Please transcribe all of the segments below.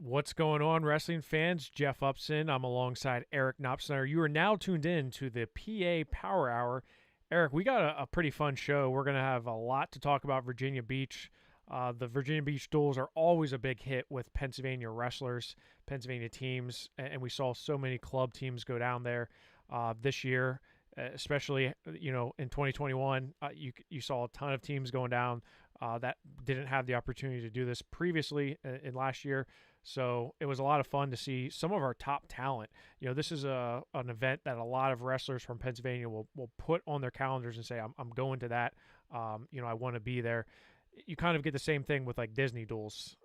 What's going on, wrestling fans? Jeff Upson. I'm alongside Eric Knopsner. You are now tuned in to the PA Power Hour. Eric, we got a pretty fun show. We're going to have a lot to talk about Virginia Beach. The Virginia Beach Duels are always a big hit with Pennsylvania wrestlers, Pennsylvania teams, and we saw so many club teams go down there this year, especially in 2021. You saw a ton of teams going down that didn't have the opportunity to do this previously in last year. So it was a lot of fun to see some of our top talent. This is an event that a lot of wrestlers from Pennsylvania will put on their calendars and say, I'm going to that. I want to be there. You kind of get the same thing with like Disney Duels.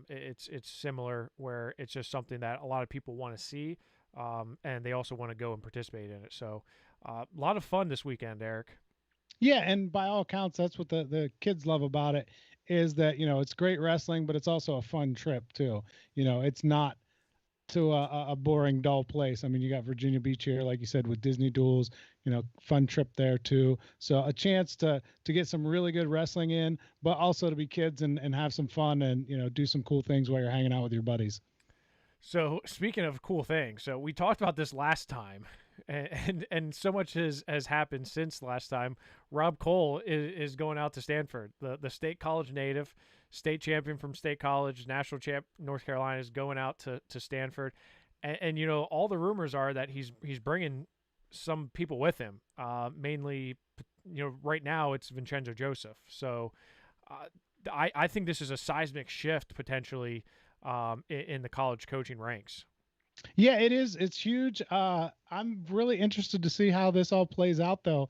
It's similar, where it's just something that a lot of people want to see, and they also want to go and participate in it. So a lot of fun this weekend, Eric. Yeah, and by all accounts, that's what the kids love about it, is that, it's great wrestling, but it's also a fun trip too. It's not to a boring, dull place. I mean, you got Virginia Beach here, like you said, with Disney Duels, fun trip there too. So a chance to get some really good wrestling in, but also to be kids and have some fun and, do some cool things while you're hanging out with your buddies. So speaking of cool things, so we talked about this last time, and so much has happened since last time. Rob Cole is going out to Stanford, the state college native, state champion from state college, national champ North Carolina is going out to Stanford, and all the rumors are that he's bringing some people with him, mainly right now it's Vincenzo Joseph. So I think this is a seismic shift potentially in the college coaching ranks. Yeah, it is. It's huge. I'm really interested to see how this all plays out, though.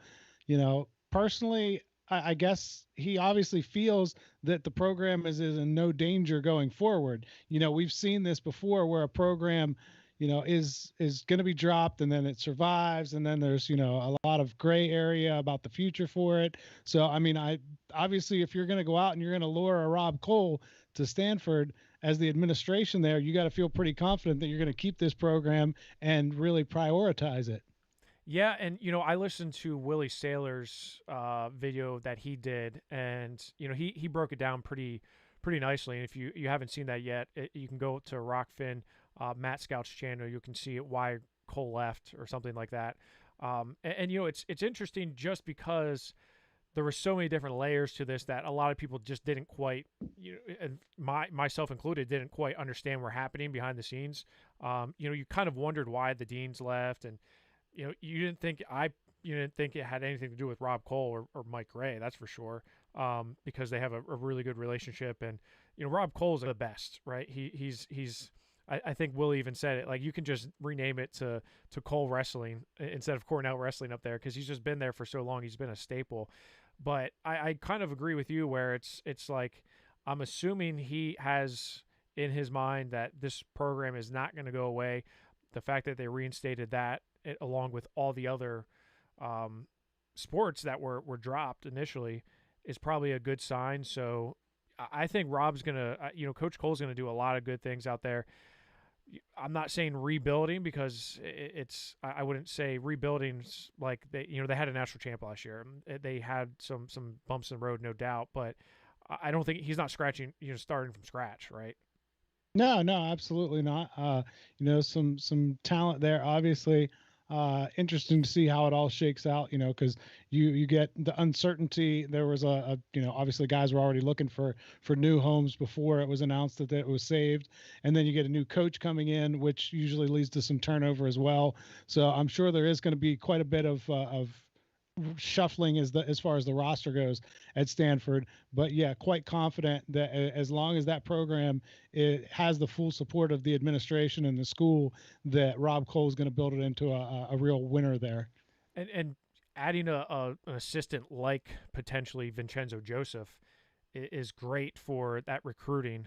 Personally, I guess he obviously feels that the program is in no danger going forward. We've seen this before, where a program, is going to be dropped and then it survives, and then there's a lot of gray area about the future for it. So I mean, I obviously, if you're going to go out and you're going to lure a Rob Cole to Stanford as the administration there, you got to feel pretty confident that you're going to keep this program and really prioritize it. Yeah, and I listened to Willie Saylor's video that he did, and he broke it down pretty nicely. And if you haven't seen that yet, you can go to Rockfin, Matt Scout's channel. You can see it, why Cole left or something like that. And it's interesting just because there were so many different layers to this that a lot of people just didn't quite, and myself included, didn't quite understand were happening behind the scenes. You kind of wondered why the deans left, and you didn't think it had anything to do with Rob Cole or Mike Gray, that's for sure, because they have a really good relationship. And Rob Cole's the best, right? He's I think Willie even said it, like, you can just rename it to Cole Wrestling instead of Cornell Wrestling up there, because he's just been there for so long. He's been a staple. But I kind of agree with you, where it's like, I'm assuming he has in his mind that this program is not going to go away. The fact that they reinstated that, along with all the other sports that were dropped initially, is probably a good sign. So I think Rob's going to, Coach Cole's going to do a lot of good things out there. I'm not saying rebuilding, because I wouldn't say rebuilding like they had a national champ last year. They had some bumps in the road, no doubt, but I don't think he's not starting from scratch, right? No, no, absolutely not. Some talent there, obviously. Interesting to see how it all shakes out, because you get the uncertainty. There was obviously guys were already looking for new homes before it was announced that it was saved. And then you get a new coach coming in, which usually leads to some turnover as well. So I'm sure there is going to be quite a bit of shuffling as far as the roster goes at Stanford. But yeah, quite confident that as long as that program has the full support of the administration and the school, that Rob Cole is going to build it into a real winner there. And adding an assistant like potentially Vincenzo Joseph is great for that recruiting.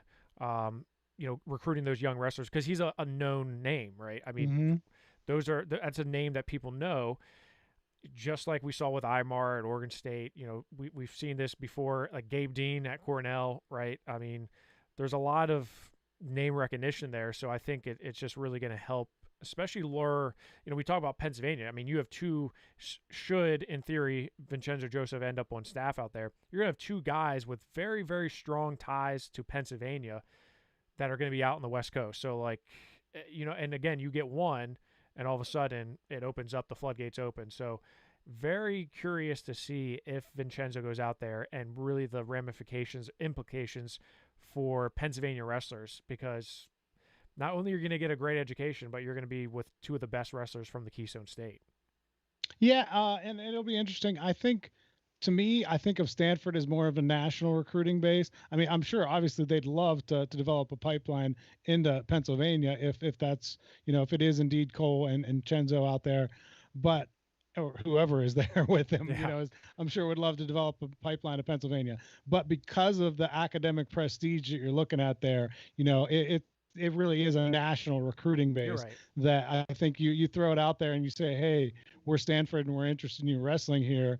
Recruiting those young wrestlers, because he's a known name, right? I mean, that's a name that people know. Just like we saw with Imar at Oregon State, we've seen this before, like Gabe Dean at Cornell, right? I mean, there's a lot of name recognition there, so I think it's just really going to help, especially lure. We talk about Pennsylvania. I mean, you have two, should in theory Vincenzo Joseph end up on staff out there, you're going to have two guys with very, very strong ties to Pennsylvania that are going to be out on the West Coast. So like, and again, you get one, and all of a sudden it opens up, the floodgates open. So very curious to see if Vincenzo goes out there and really the ramifications, implications for Pennsylvania wrestlers, because not only are you going to get a great education, but you're going to be with two of the best wrestlers from the Keystone State. Yeah, and it'll be interesting. I think, to me, I think of Stanford as more of a national recruiting base. I mean, I'm sure obviously they'd love to develop a pipeline into Pennsylvania if that's, if it is indeed Cole and Chenzo out there, but or whoever is there with him, Yeah. I'm sure would love to develop a pipeline to Pennsylvania. But because of the academic prestige that you're looking at there, it really is a national recruiting You're base right. that I think you throw it out there and you say, hey, we're Stanford and we're interested in you wrestling here.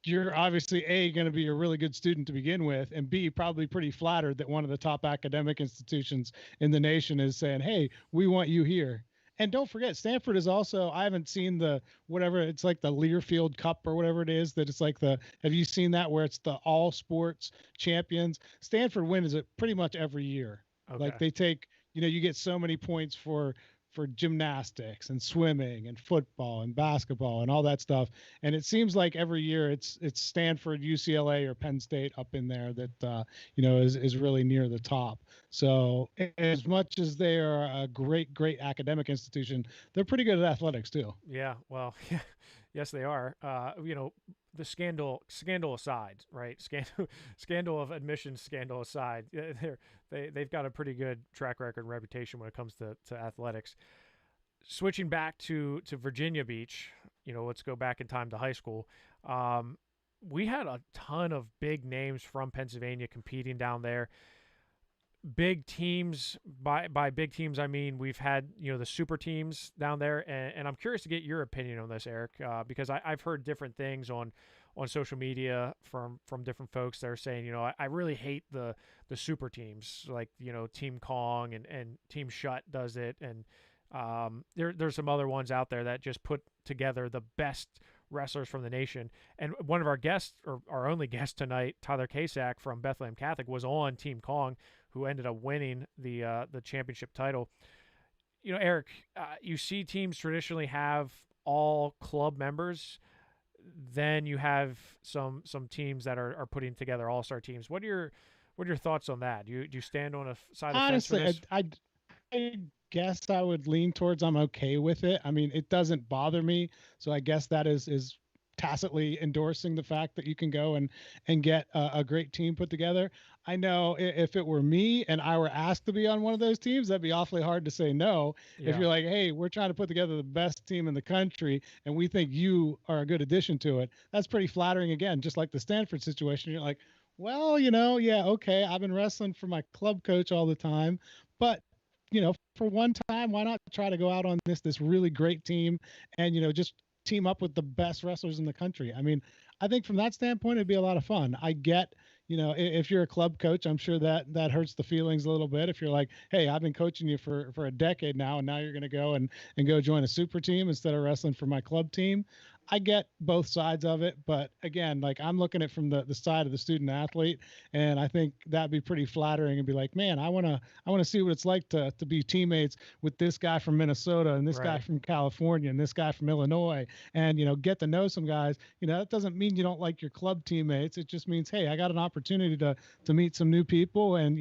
You're obviously going to be a really good student to begin with, and B, probably pretty flattered that one of the top academic institutions in the nation is saying, hey, we want you here. And don't forget, Stanford is also, I haven't seen the, whatever, it's like the Learfield Cup or whatever it is, that it's like have you seen that where it's the all sports champions? Stanford wins it pretty much every year. Like Okay. they take, you get so many points for gymnastics and swimming and football and basketball and all that stuff. And it seems like every year it's Stanford, UCLA, or Penn State up in there that is really near the top. So as much as they are a great academic institution, they're pretty good at athletics too. Yeah. Well, yeah. Yes, they are. The scandal aside, right? Scandal of admissions scandal aside, they've got a pretty good track record and reputation when it comes to athletics. Switching back to Virginia Beach, let's go back in time to high school. We had a ton of big names from Pennsylvania competing down there. Big teams, by big teams I mean we've had the super teams down there, and I'm curious to get your opinion on this, Eric, because I've heard different things on social media from different folks that are saying, I really hate the super teams, like Team Kong and Team Shut does it, and there's some other ones out there that just put together the best wrestlers from the nation. And one of our guests, or our only guest tonight, Tyler Kasak from Bethlehem Catholic, was on Team Kong, who ended up winning the championship title. Eric, you see teams traditionally have all club members. Then you have some teams that are putting together all-star teams. What are your thoughts on that? Do you stand on a side of the fence for Honestly, this? I guess I would lean towards I'm okay with it. I mean, it doesn't bother me, so I guess that is tacitly endorsing the fact that you can go and get a great team put together. I know if it were me and I were asked to be on one of those teams, that'd be awfully hard to say no. If Yeah. you're like, hey, we're trying to put together the best team in the country and we think you are a good addition to it, that's pretty flattering. Again, just like the Stanford situation, you're like, well, yeah, okay, I've been wrestling for my club coach all the time, but for one time, why not try to go out on this really great team and just team up with the best wrestlers in the country? I mean, I think from that standpoint, it'd be a lot of fun. I get, if you're a club coach, I'm sure that hurts the feelings a little bit. If you're like, hey, I've been coaching you for a decade now, and now you're going to go and go join a super team instead of wrestling for my club team. I get both sides of it, but again, like I'm looking at it from the side of the student athlete, and I think that'd be pretty flattering and be like, man, I want to see what it's like to be teammates with this guy from Minnesota and this guy Right. from California and this guy from Illinois, and get to know some guys. That doesn't mean you don't like your club teammates. It just means, hey, I got an opportunity to meet some new people and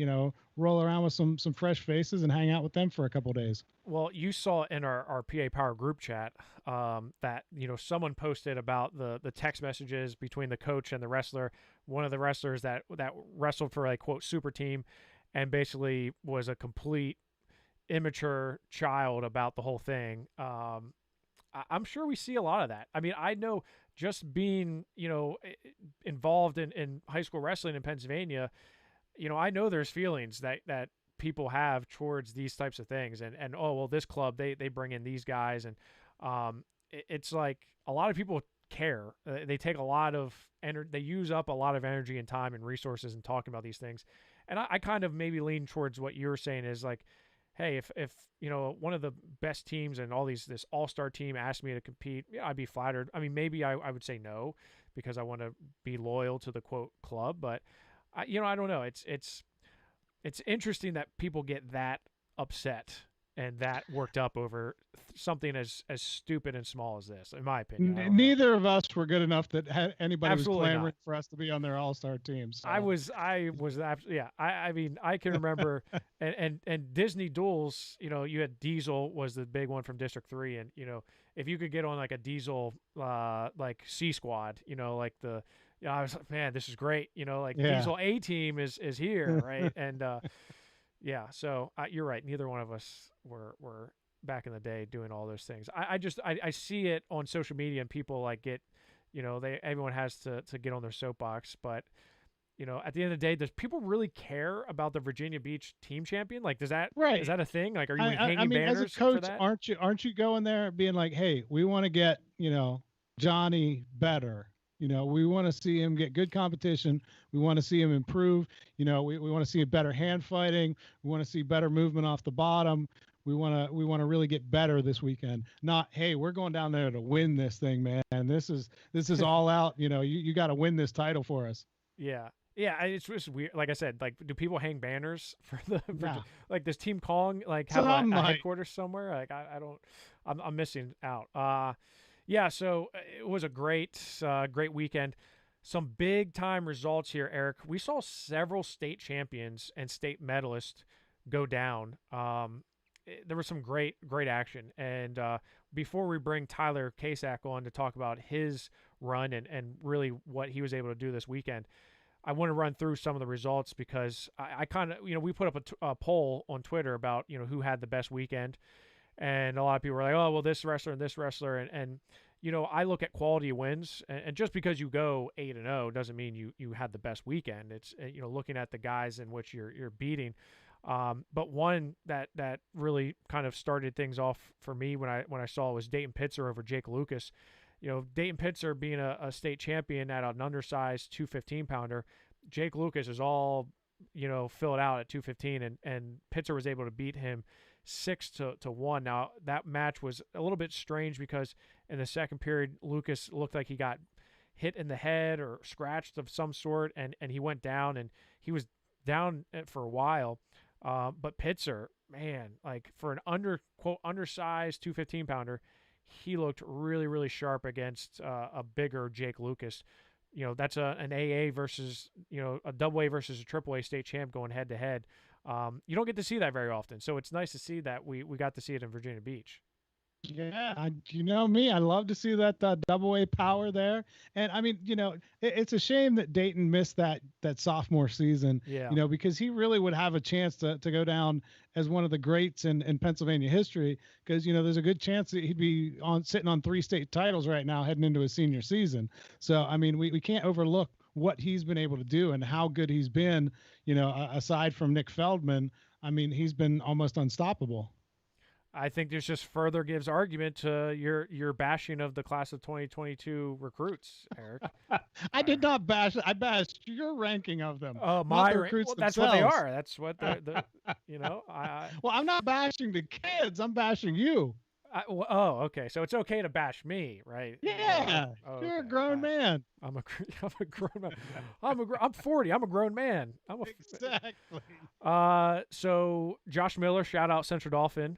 roll around with some fresh faces and hang out with them for a couple days. Well, you saw in our PA Power group chat that someone posted about the text messages between the coach and the wrestler. One of the wrestlers that wrestled for a quote super team, and basically was a complete immature child about the whole thing. I'm sure we see a lot of that. I mean, I know just being involved in high school wrestling in Pennsylvania. I know there's feelings that people have towards these types of things, and oh well, this club they bring in these guys, and it's like a lot of people care. They take a lot of energy, they use up a lot of energy and time and resources in talking about these things, and I kind of maybe lean towards what you're saying is like, hey, if one of the best teams and all this all-star team asked me to compete, yeah, I'd be flattered. I mean, maybe I would say no because I want to be loyal to the quote club, but I don't know. It's it's interesting that people get that upset and that worked up over something as stupid and small as this. In my opinion, I don't know. Neither of us were good enough that anybody was Absolutely clamoring not. for us to be on their all-star team. So Yeah. I mean, I can remember, and Disney Duels. You know, you had Diesel was the big one from District 3, and you know, if you could get on like a Diesel, like C Squad, you know, like the, you know, I was like, man, this is great. You know, like yeah. Diesel A Team is here, right? And yeah, so you're right. Neither one of us were back in the day doing all those things. I see it on social media and people like get, you know, everyone has to get on their soapbox, but you know, at the end of the day, does people really care about the Virginia Beach team champion? Like, is Right. that a thing? Like, are you I hanging mean, as a banners for coach, that? aren't you going there being like, hey, we want to get, Johnny better. We want to see him get good competition. We want to see him improve. We want to see a better hand fighting. We want to see better movement off the bottom. We want to really get better this weekend. Not, hey, we're going down there to win this thing, man. This is all out. You got to win this title for us. Yeah. Yeah, it's just weird. Like I said, like, do people hang banners for No, like, does Team Kong like have some a might. headquarters somewhere? Like, I don't, I'm missing out. Yeah, so it was a great weekend. Some big time results here, Eric. We saw several state champions and state medalists go down. There was some great action. And before we bring Tyler Kasak on to talk about his run and really what he was able to do this weekend, I want to run through some of the results because I kind of, you know, we put up a poll on Twitter about, you know, who had the best weekend. And a lot of people were like, oh, well, this wrestler and this wrestler. And you know, I look at quality wins. And just because you go 8-0 doesn't mean you had the best weekend. It's, you know, looking at the guys in which you're beating. But one that really kind of started things off for me when I saw it was Dayton Pitzer over Jake Lucas. You know, Dayton Pitzer being a state champion at an undersized 215 pounder, Jake Lucas is all, you know, filled out at 215, and Pitzer was able to beat him 6-1. Now that match was a little bit strange because in the second period, Lucas looked like he got hit in the head or scratched of some sort, and he went down, and he was down for a while. But Pitzer, man, like for an undersized 215 pounder, he looked really sharp against a bigger Jake Lucas. You know, that's an AA versus, you know, a double A versus a triple A state champ going head to head. You don't get to see that very often, so it's nice to see that we got to see it in Virginia Beach. Yeah, you know me. I love to see that double A power there. And I mean, it's a shame that Dayton missed that sophomore season. Yeah. Because he really would have a chance to go down as one of the greats in Pennsylvania history. Because there's a good chance that he'd be sitting on 3 state titles right now, heading into his senior season. So I mean, we can't overlook what he's been able to do and how good he's been. Aside from Nick Feldman, I mean, he's been almost unstoppable. I think this just further gives argument to your bashing of the class of 2022 recruits, Eric. I did not bash. I bashed your ranking of them. Oh, not the recruits well, that's themselves. what they are. That's what the you know. Well, I'm not bashing the kids. I'm bashing you. Oh, okay. So it's okay to bash me, right? Yeah, you're a grown man. I'm a grown man. I'm 40. I'm a grown man. Exactly. So Josh Miller, shout out Central Dolphin.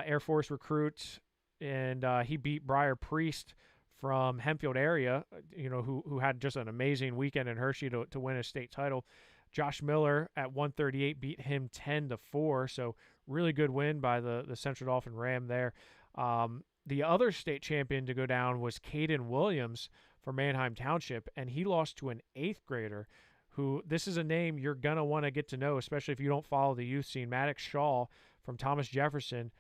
Air Force recruit, and he beat Briar Priest from Hempfield area, who had just an amazing weekend in Hershey to win a state title. Josh Miller at 138 beat him 10-4, so really good win by the Central Dolphin Ram there. The other state champion to go down was Caden Williams from Manheim Township, and he lost to an 8th grader who, this is a name you're going to want to get to know, especially if you don't follow the youth scene. Maddox Shaw from Thomas Jefferson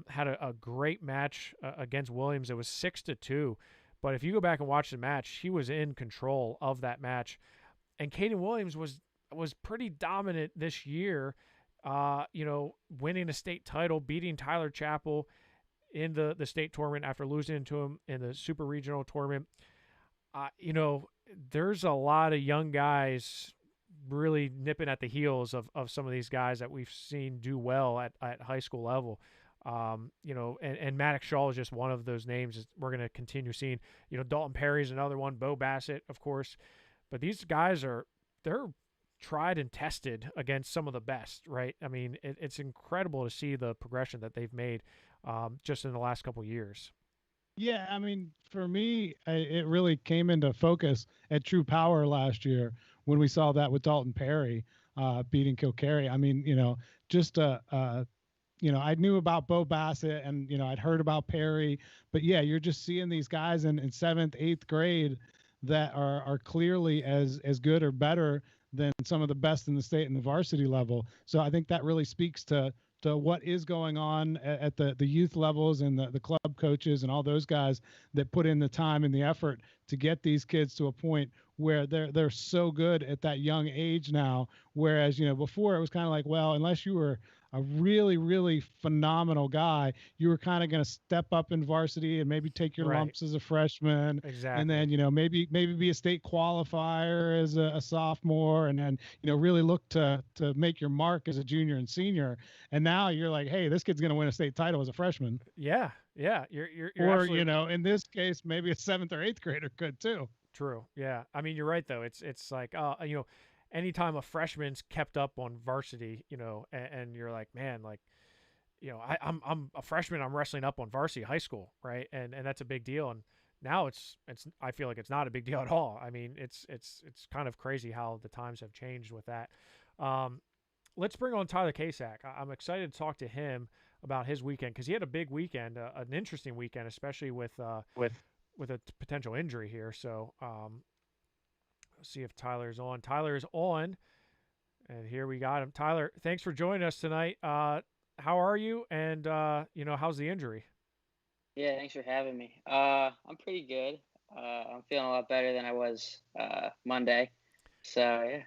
had a great match against Williams. It was 6-2, but if you go back and watch the match, he was in control of that match. And Caden Williams was pretty dominant this year, winning a state title, beating Tyler Chappell in the state tournament after losing to him in the super regional tournament. There's a lot of young guys really nipping at the heels of some of these guys that we've seen do well at high school level. And Maddox Shaw is just one of those names that we're going to continue seeing. Dalton Perry's another one, Bo Bassett, of course. But these guys they're tried and tested against some of the best, right? I mean, it's incredible to see the progression that they've made just in the last couple years. Yeah, I mean, for me, it really came into focus at True Power last year when we saw that with Dalton Perry beating Kilcarry. I mean, just I knew about Bo Bassett and I'd heard about Perry, but yeah, you're just seeing these guys in seventh, eighth grade that are clearly as good or better than some of the best in the state and the varsity level. So I think that really speaks to what is going on at the youth levels and the club coaches and all those guys that put in the time and the effort to get these kids to a point where they're so good at that young age now. Whereas, before it was kind of like, well, unless you were a really, really phenomenal guy, you were kind of going to step up in varsity and maybe take your Right. lumps as a freshman, and Exactly. then maybe be a state qualifier as a sophomore, and then really look to make your mark as a junior and senior. And now you're like, hey, this kid's going to win a state title as a freshman, Yeah. Yeah. You're or absolutely in this case, maybe a seventh or eighth grader could too. true. Yeah. I mean, you're right though. It's like anytime a freshman's kept up on varsity, and you're like, man, like, I'm a freshman. I'm wrestling up on varsity high school, right? And that's a big deal. And now it's I feel like it's not a big deal at all. I mean, it's kind of crazy how the times have changed with that. Um, let's bring on Tyler Kasak. I'm excited to talk to him about his weekend because he had a big weekend, an interesting weekend, especially with a potential injury here. So let's see if Tyler's on. Tyler is on, and here we got him. Tyler, thanks for joining us tonight. How are you? And how's the injury? Yeah, thanks for having me. I'm pretty good. I'm feeling a lot better than I was Monday. So yeah.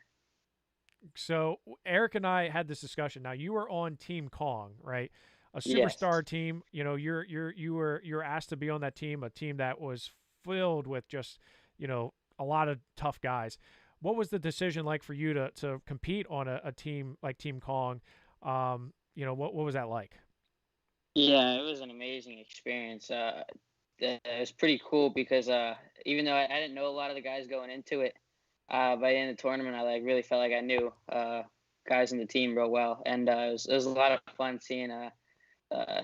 So Eric and I had this discussion. Now you were on Team Kong, right? A Yes. superstar team. You were asked to be on that team, a team that was filled with just a lot of tough guys. What was the decision like for you to compete on a team like Team Kong? What was that like? Yeah, it was an amazing experience. It was pretty cool because even though I didn't know a lot of the guys going into it, by the end of the tournament, I like really felt like I knew guys in the team real well, and it was a lot of fun seeing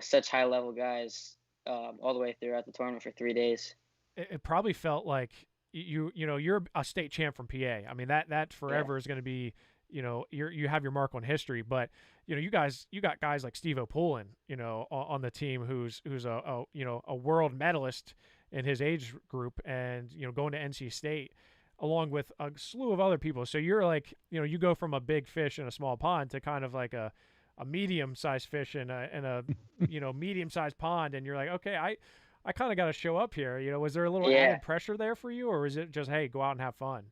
such high level guys all the way throughout the tournament for 3 days. It probably felt like you're a state champ from PA. I mean that Yeah. forever is going to be you have your mark on history, but you got guys like Steve O'Pullen on the team who's a world medalist in his age group and going to NC State along with a slew of other people. So you're like you go from a big fish in a small pond to kind of like a medium sized fish in a medium sized pond, and you're like, okay, I kind of got to show up here. Was there a little Yeah. added pressure there for you, or was it just, hey, go out and have fun?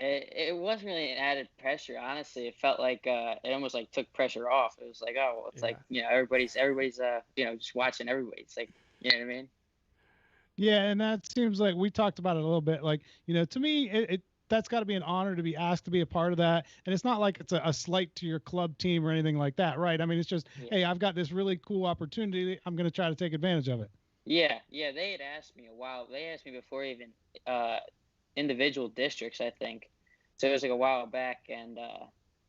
It wasn't really an added pressure, honestly. It felt like it almost like took pressure off. It was like, oh, well, it's like Yeah. everybody's just watching everybody. It's like, you know what I mean? Yeah, and that seems like we talked about it a little bit. Like, to me, it that's got to be an honor to be asked to be a part of that. And it's not like it's a slight to your club team or anything like that, right? I mean, it's just, Yeah. hey, I've got this really cool opportunity. I'm going to try to take advantage of it. Yeah. They had asked me a while. They asked me before even uh, individual districts, I think. So it was like a while back, and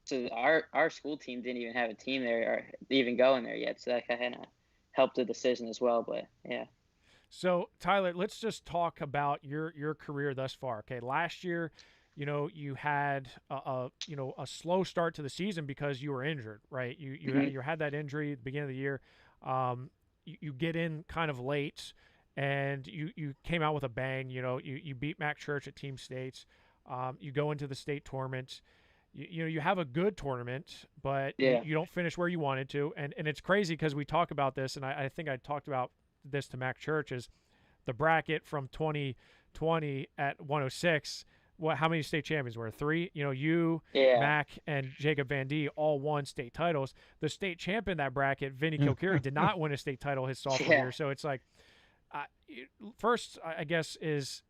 so our school team didn't even have a team there or even going there yet. So that kind of helped the decision as well. But yeah. So Tyler, let's just talk about your career thus far. Okay, last year, you had a slow start to the season because you were injured, right? You had that injury at the beginning of the year. You get in kind of late, and you came out with a bang. You beat Mac Church at Team States. You go into the state tournament. You have a good tournament, but Yeah. you don't finish where you wanted to. And it's crazy because we talk about this, and I think I talked about this to Mac Church is the bracket from 2020 at 106. How many state champions were? Three. You, Yeah. Mac, and Jacob Van D all won state titles. The state champion that bracket, Vinny Kilcarry, did not win a state title his sophomore Yeah. year. So it's like, uh, first, I guess, is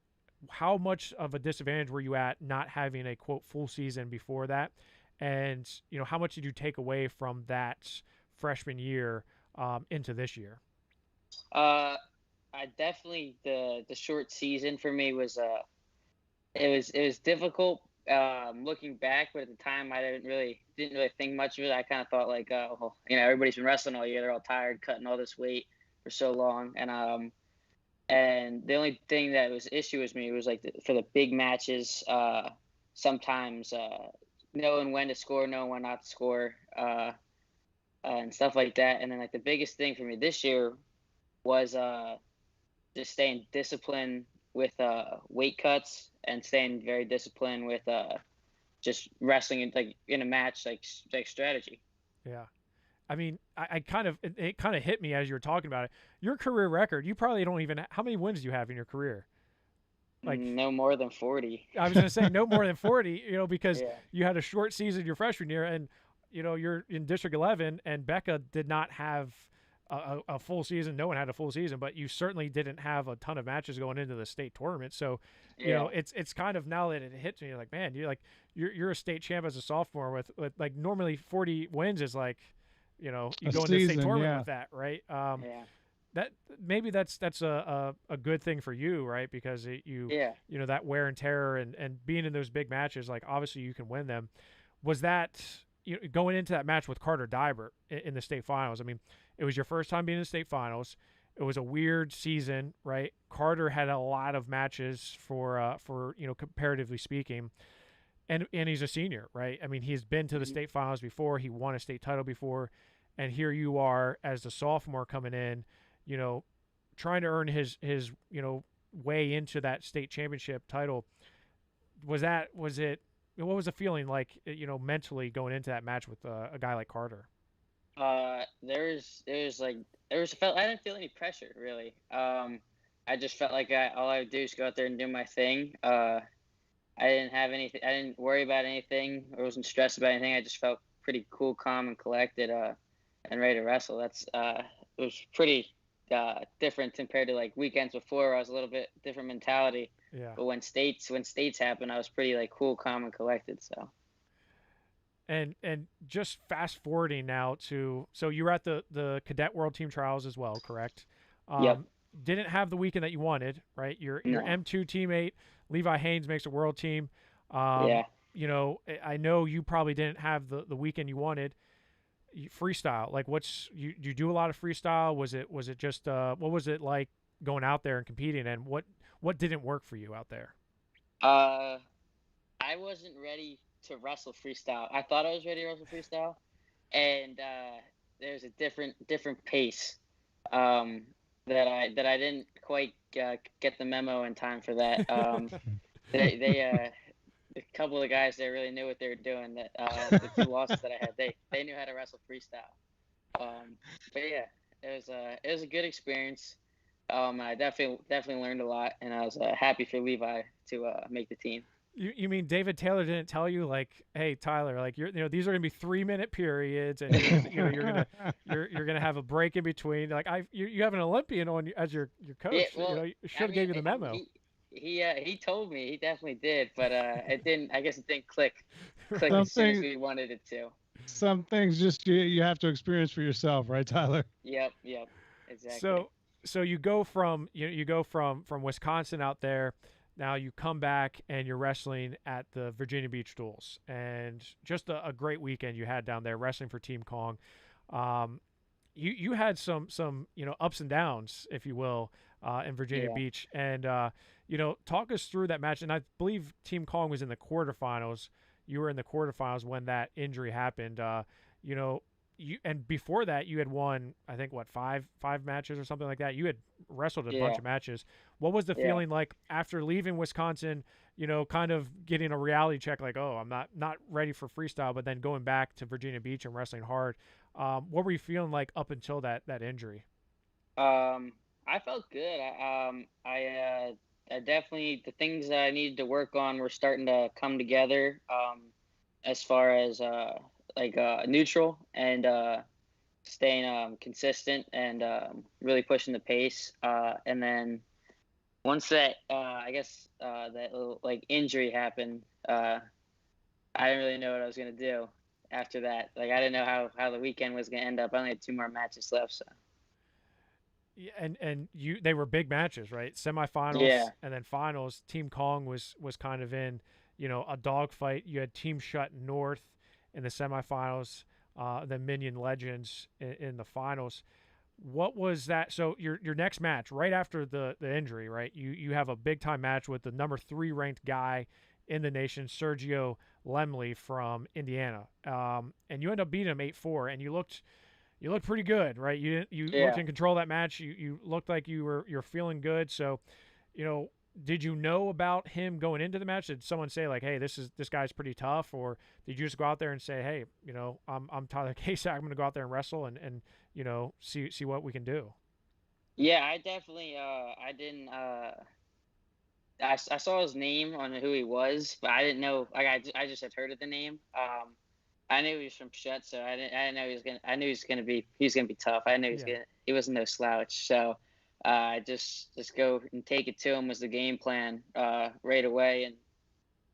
how much of a disadvantage were you at not having a quote full season before that, and how much did you take away from that freshman year into this year? Uh, I definitely the short season for me was it was difficult, looking back, but at the time I didn't really think much of it. I kind of thought like, well, everybody's been wrestling all year. They're all tired, cutting all this weight for so long, and the only thing that was issue with me was like for the big matches, sometimes knowing when to score, knowing when not to score, and stuff like that. And then like the biggest thing for me this year was just staying disciplined with weight cuts and staying very disciplined with just wrestling in a match like strategy. Yeah. I mean, I kind of it kind of hit me as you were talking about it. Your career record, you probably don't even how many wins do you have in your career? Like no more than 40. I was going to say no more than 40, because Yeah. you had a short season your freshman year, and you're in District 11, and Becca did not have a full season. No one had a full season, but you certainly didn't have a ton of matches going into the state tournament. So, it's kind of now that it hits me, like, man, you're a state champ as a sophomore with like normally 40 wins is like, you go into the state tournament with that, right? That maybe that's a good thing for you, right? Because that wear and tear and being in those big matches, like obviously you can win them. Was that going into that match with Carter Dybert in the state finals? I mean, it was your first time being in the state finals. It was a weird season, right? Carter had a lot of matches for comparatively speaking, and he's a senior, right? I mean, he's been to the state finals before. He won a state title before, and here you are as a sophomore coming in, trying to earn his way into that state championship title. What was the feeling like, mentally going into that match with a guy like Carter? I didn't feel any pressure really. I just felt like all I would do is go out there and do my thing. I didn't have anything. I didn't worry about anything. I wasn't stressed about anything. I just felt pretty cool, calm, and collected, and ready to wrestle. It was pretty different compared to like weekends before, where I was a little bit different mentality. Yeah. But when states happened, I was pretty like cool, calm, and collected. So. And just fast forwarding now so you were at the Cadet World Team Trials as well, correct? Yep. Didn't have the weekend that you wanted, right? Your M2 teammate Levi Haynes makes a world team. I know you probably didn't have the weekend you wanted. Freestyle, like you do a lot of freestyle? Was it just what was it like going out there and competing, and what didn't work for you out there? I wasn't ready to wrestle freestyle. I thought I was ready to wrestle freestyle, and there's a different pace that I didn't quite get the memo in time for that. They a couple of the guys there really knew what they were doing. That the two losses that I had, they knew how to wrestle freestyle. But yeah, it was a good experience. I definitely learned a lot, and I was happy for Levi to make the team. You mean David Taylor didn't tell you, like, hey Tyler, like these are gonna be 3-minute periods, and you're gonna have a break in between. Like you have an Olympian on you as your coach. Yeah, well, should have gave you the memo. He told me, he definitely did, but it didn't. I guess it didn't click as soon as we wanted it to. Some things just you have to experience for yourself, right, Tyler? Yep, exactly. So you go from from Wisconsin out there. Now you come back and you're wrestling at the Virginia Beach Duels, and just a great weekend you had down there wrestling for Team Kong. You had some ups and downs, if you will, in Virginia Beach, and talk us through that match. And I believe Team Kong was in the quarterfinals. You were in the quarterfinals when that injury happened. And before that you had won, I think, five matches or something like that. You had wrestled a bunch of matches. What was the feeling like after leaving Wisconsin, kind of getting a reality check, like, oh, I'm not ready for freestyle, but then going back to Virginia Beach and wrestling hard? What were you feeling like up until that injury? I felt good. I definitely, the things that I needed to work on were starting to come together, as far as neutral and staying consistent and really pushing the pace. And then once that that little injury happened, I didn't really know what I was gonna do after that. Like, I didn't know how the weekend was gonna end up. I only had 2 more matches left, so. Yeah, and they were big matches, right? Semifinals, and then finals. Team Kong was kind of in a dogfight. You had Team Shut North in the semifinals, then Minion Legends in the finals. What was that? So your next match right after the injury, right? You have a big time match with the number 3 ranked guy in the nation, Sergio Lemley from Indiana, and you end up beating him 8-4, and you looked pretty good, right? You looked in control of that match. You looked like you're feeling good. So, did you know about him going into the match? Did someone say like, "Hey, this guy's pretty tough," or did you just go out there and say, "Hey, I'm Tyler Kasak. I'm going to go out there and wrestle and see what we can do"? Yeah, I definitely I didn't I saw his name on who he was, but I didn't know. Like I just had heard of the name. I knew he was from Shut, so I didn't know he was gonna. I knew he's gonna be tough. I knew he wasn't no slouch. So just go and take it to him was the game plan right away, and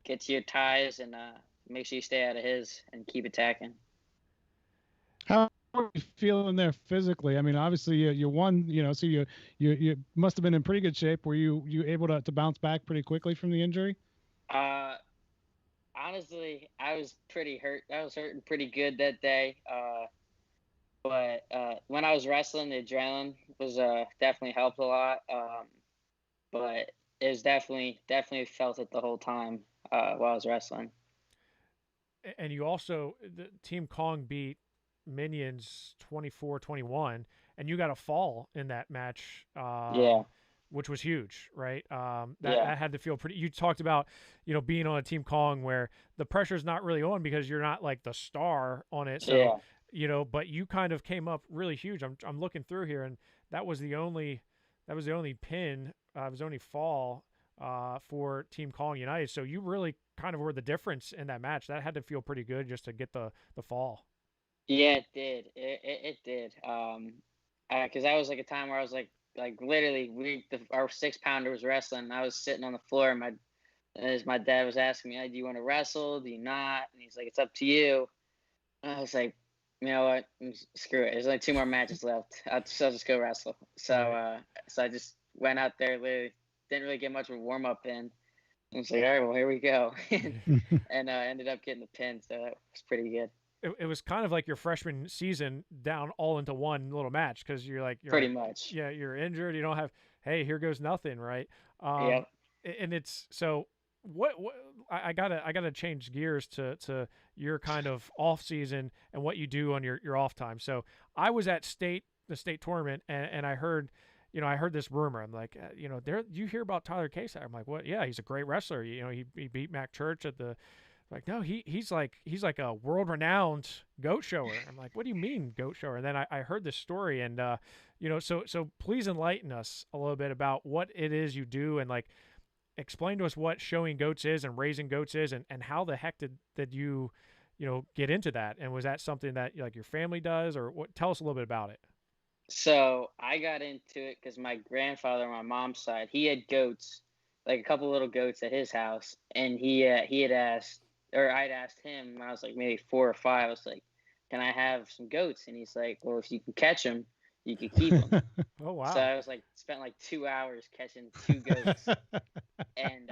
get to your ties and make sure you stay out of his and keep attacking. How are you feeling there physically? I mean, obviously you won, so you must have been in pretty good shape. Were you able to bounce back pretty quickly from the injury? Honestly, I was pretty hurt. I was hurting pretty good that day. But when I was wrestling, the adrenaline was definitely helped a lot. But it was definitely felt it the whole time while I was wrestling. And you also, the Team Kong beat Minions 24-21, and you got a fall in that match. Which was huge, right? That had to feel pretty. You talked about, being on a Team Kong where the pressure's not really on because you're not like the star on it. So, but you kind of came up really huge. I'm looking through here, and that was the only pin, it was the only fall for Team Kong United. So you really kind of were the difference in that match. That had to feel pretty good just to get the fall. Yeah, it did. It did. Because that was like a time where I was like literally our 6-pounder was wrestling, and I was sitting on the floor, and my dad was asking me, "Do you want to wrestle? Do you not?" And he's like, "It's up to you." And I was like, "You know what? Screw it. There's only 2 more matches left. I'll just go wrestle." So so I just went out there. Literally didn't really get much of a warm up in. I was like, "All right, well, here we go," and ended up getting the pin. So that was pretty good. It was kind of like your freshman season down all into one little match because you're pretty much. Yeah, you're injured. You don't have, hey, here goes nothing, right? Yep. And it's so what I gotta change gears to your kind of off season and what you do on your off time. So I was at the state tournament and I heard. I heard this rumor. I'm like, you hear about Tyler Kasak? I'm like, what? Yeah, he's a great wrestler. He beat Mac Church at the. Like, no, he's like a world renowned goat shower. I'm like, what do you mean goat shower? And then I heard this story, and so please enlighten us a little bit about what it is you do, and like explain to us what showing goats is and raising goats is, and how the heck did you get into that? And was that something that like your family does, or what? Tell us a little bit about it. So I got into it because my grandfather on my mom's side, he had goats, like a couple little goats at his house, and he had asked. Or I'd asked him when I was like maybe 4 or 5. I was like, "Can I have some goats?" And he's like, "Well, if you can catch them, you can keep them." Oh wow! So I was like, spent like 2 hours catching 2 goats, and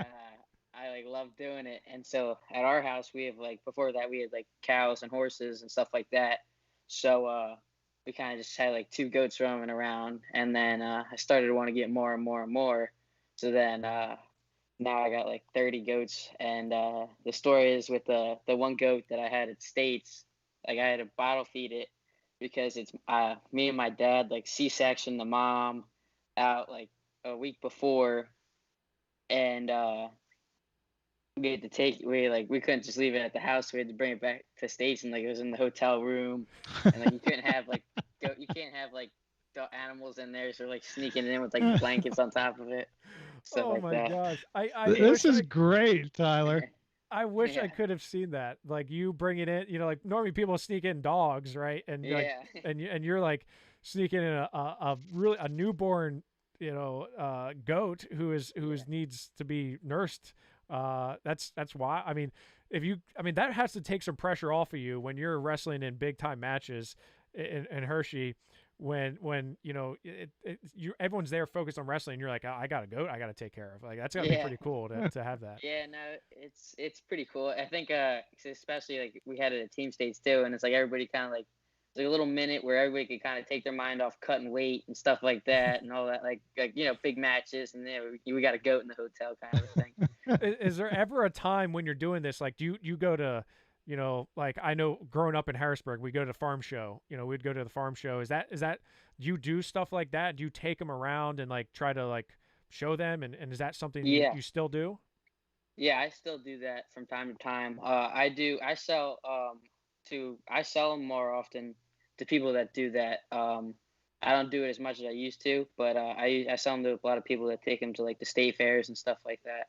I like loved doing it. And so at our house, we have like before that we had like cows and horses and stuff like that. So we kind of just had like 2 goats roaming around, and then I started to want to get more and more and more. So then. Now I got like 30 goats, and the story is with the one goat that I had at States, like I had to bottle feed it because it's me and my dad like C-section the mom out like a week before, and we had to we couldn't just leave it at the house. We had to bring it back to States, and like it was in the hotel room, and like you couldn't have like you can't have like the animals in there, so like sneaking in with like blankets on top of it. Oh my gosh! This is great, Tyler. I wish I could have seen that. Like you bring it in, like normally people sneak in dogs, right? And like, and you're like sneaking in a really a newborn, goat who needs to be nursed. That's why. I mean, that has to take some pressure off of you when you're wrestling in big time matches in Hershey, when everyone's there focused on wrestling. And you're like, I got a goat, I got to take care of. Like that's got to be Yeah. pretty cool to have that. Yeah, no, it's pretty cool. I think especially like we had it at team states too, and it's like everybody kind of like it's like a little minute where everybody could kind of take their mind off cutting weight and stuff like that and all that, like big matches, and then we got a goat in the hotel kind of a thing. Is there ever a time when you're doing this, like do you go to, like I know growing up in Harrisburg, we go to the farm show. We'd go to the farm show. Is that do you do stuff like that? Do you take them around and like try to like show them, and is that something you still do? Yeah, I still do that from time to time. I sell them more often to people that do that. I don't do it as much as I used to, but I sell them to a lot of people that take them to like the state fairs and stuff like that.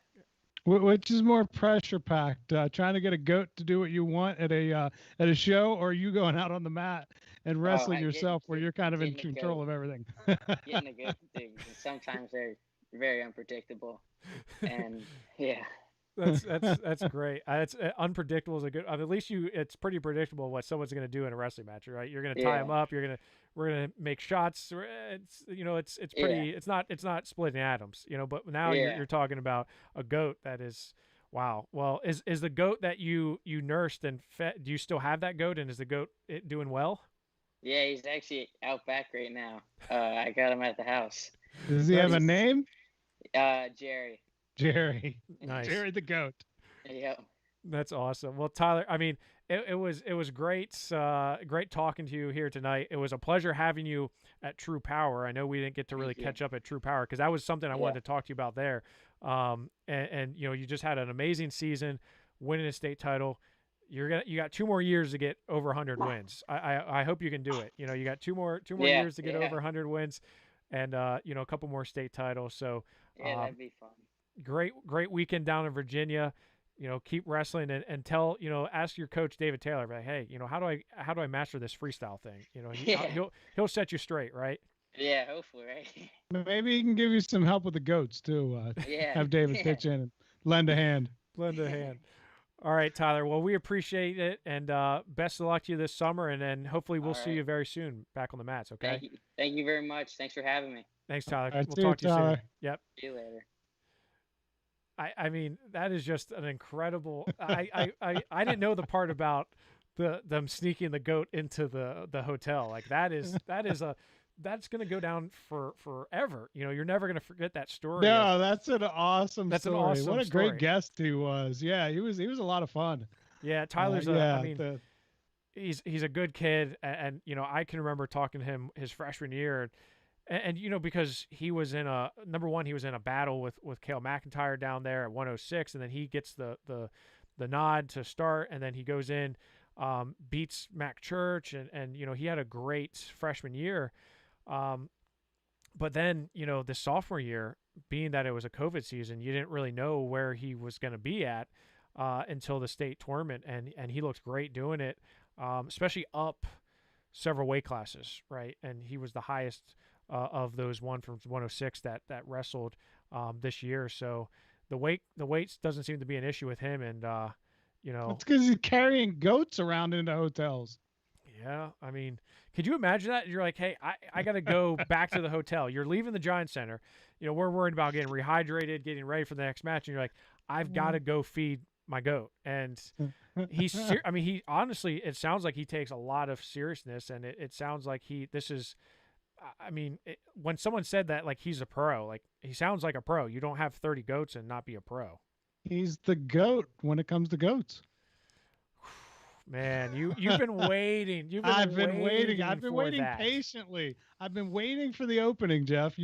Which is more pressure packed, trying to get a goat to do what you want at a show, or you going out on the mat and wrestling yourself, where you're kind of in control of everything? Getting a goat thing. Sometimes they're very unpredictable, and yeah. That's great. It's unpredictable is a good. At least it's pretty predictable what someone's going to do in a wrestling match, right? You're going to tie them up. We're going to make shots. It's it's pretty. Yeah. It's not splitting atoms, But now you're talking about a goat that is wow. Well, is the goat that you nursed and fed? Do you still have that goat? And is the goat doing well? Yeah, he's actually out back right now. I got him at the house. Does he have a name? Jerry. Jerry. Nice. Jerry the goat. Yeah. That's awesome. Well, Tyler, I mean, it was great great talking to you here tonight. It was a pleasure having you at True Power. I know we didn't get to really catch up at True Power because that was something I wanted to talk to you about there. And you just had an amazing season, winning a state title. You got 2 more years to get over 100 wins. I hope you can do it. You got two more years to get over 100 wins, and a couple more state titles. So that'd be fun. Great weekend down in Virginia. Keep wrestling and tell, ask your coach David Taylor, like, hey, how do I master this freestyle thing? He'll set you straight, right? Yeah, hopefully, right? Maybe he can give you some help with the goats too. Have David pitch in and lend a hand. All right, Tyler. Well, we appreciate it, and best of luck to you this summer, and then hopefully we'll see you very soon back on the mats. Okay. Thank you very much. Thanks for having me. Thanks, Tyler. Right, we'll talk to you Tyler. soon. Yep. See you later. I mean, that is just an incredible. I didn't know the part about them sneaking the goat into the hotel. Like that's going to go down for forever. You're never going to forget that story. No, that's an awesome story. An awesome what a story. great guest he was. Yeah, he was a lot of fun. Yeah, Tyler's he's a good kid, and I can remember talking to him his freshman year. And because he was in a battle with Cale McIntyre down there at 106, and then he gets the nod to start, and then he goes in, beats Mac Church, and he had a great freshman year, but then the sophomore year, being that it was a COVID season, you didn't really know where he was going to be at until the state tournament, and he looked great doing it, especially up several weight classes, right? And he was the highest of those one from 106 that wrestled this year. So the weights doesn't seem to be an issue with him, and it's because he's carrying goats around into hotels. Yeah, I mean, could you imagine that? You're like, hey, I got to go back to the hotel. You're leaving the Giant Center. We're worried about getting rehydrated, getting ready for the next match, and you're like, I've got to go feed my goat. And he honestly, it sounds like he takes a lot of seriousness, and it sounds like when someone said that, like, he's a pro, like, he sounds like a pro. You don't have 30 goats and not be a pro. He's the goat when it comes to goats. Man, you've been waiting. I've been waiting that. Patiently. I've been waiting for the opening, Jeff.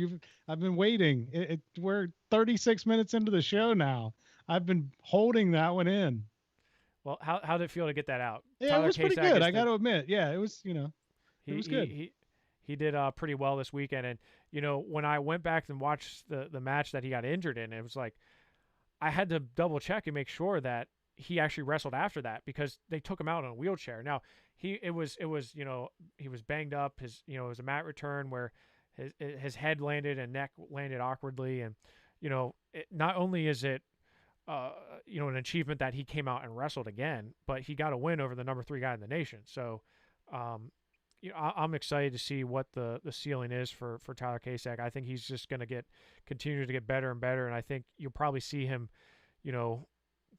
I've been waiting. We're 36 minutes into the show now. I've been holding that one in. Well, how did it feel to get that out? Yeah, Tyler it was pretty good. I got to admit. Yeah, it was. It was good. He did pretty well this weekend, and when I went back and watched the match that he got injured in, it was like I had to double check and make sure that he actually wrestled after that, because they took him out on a wheelchair. Now he was banged up. It was a mat return where his head landed and neck landed awkwardly, and not only is it an achievement that he came out and wrestled again, but he got a win over the number 3 guy in the nation. So I'm excited to see what the ceiling is for Tyler Kasak. I think he's just going to continue to get better and better, and I think you'll probably see him,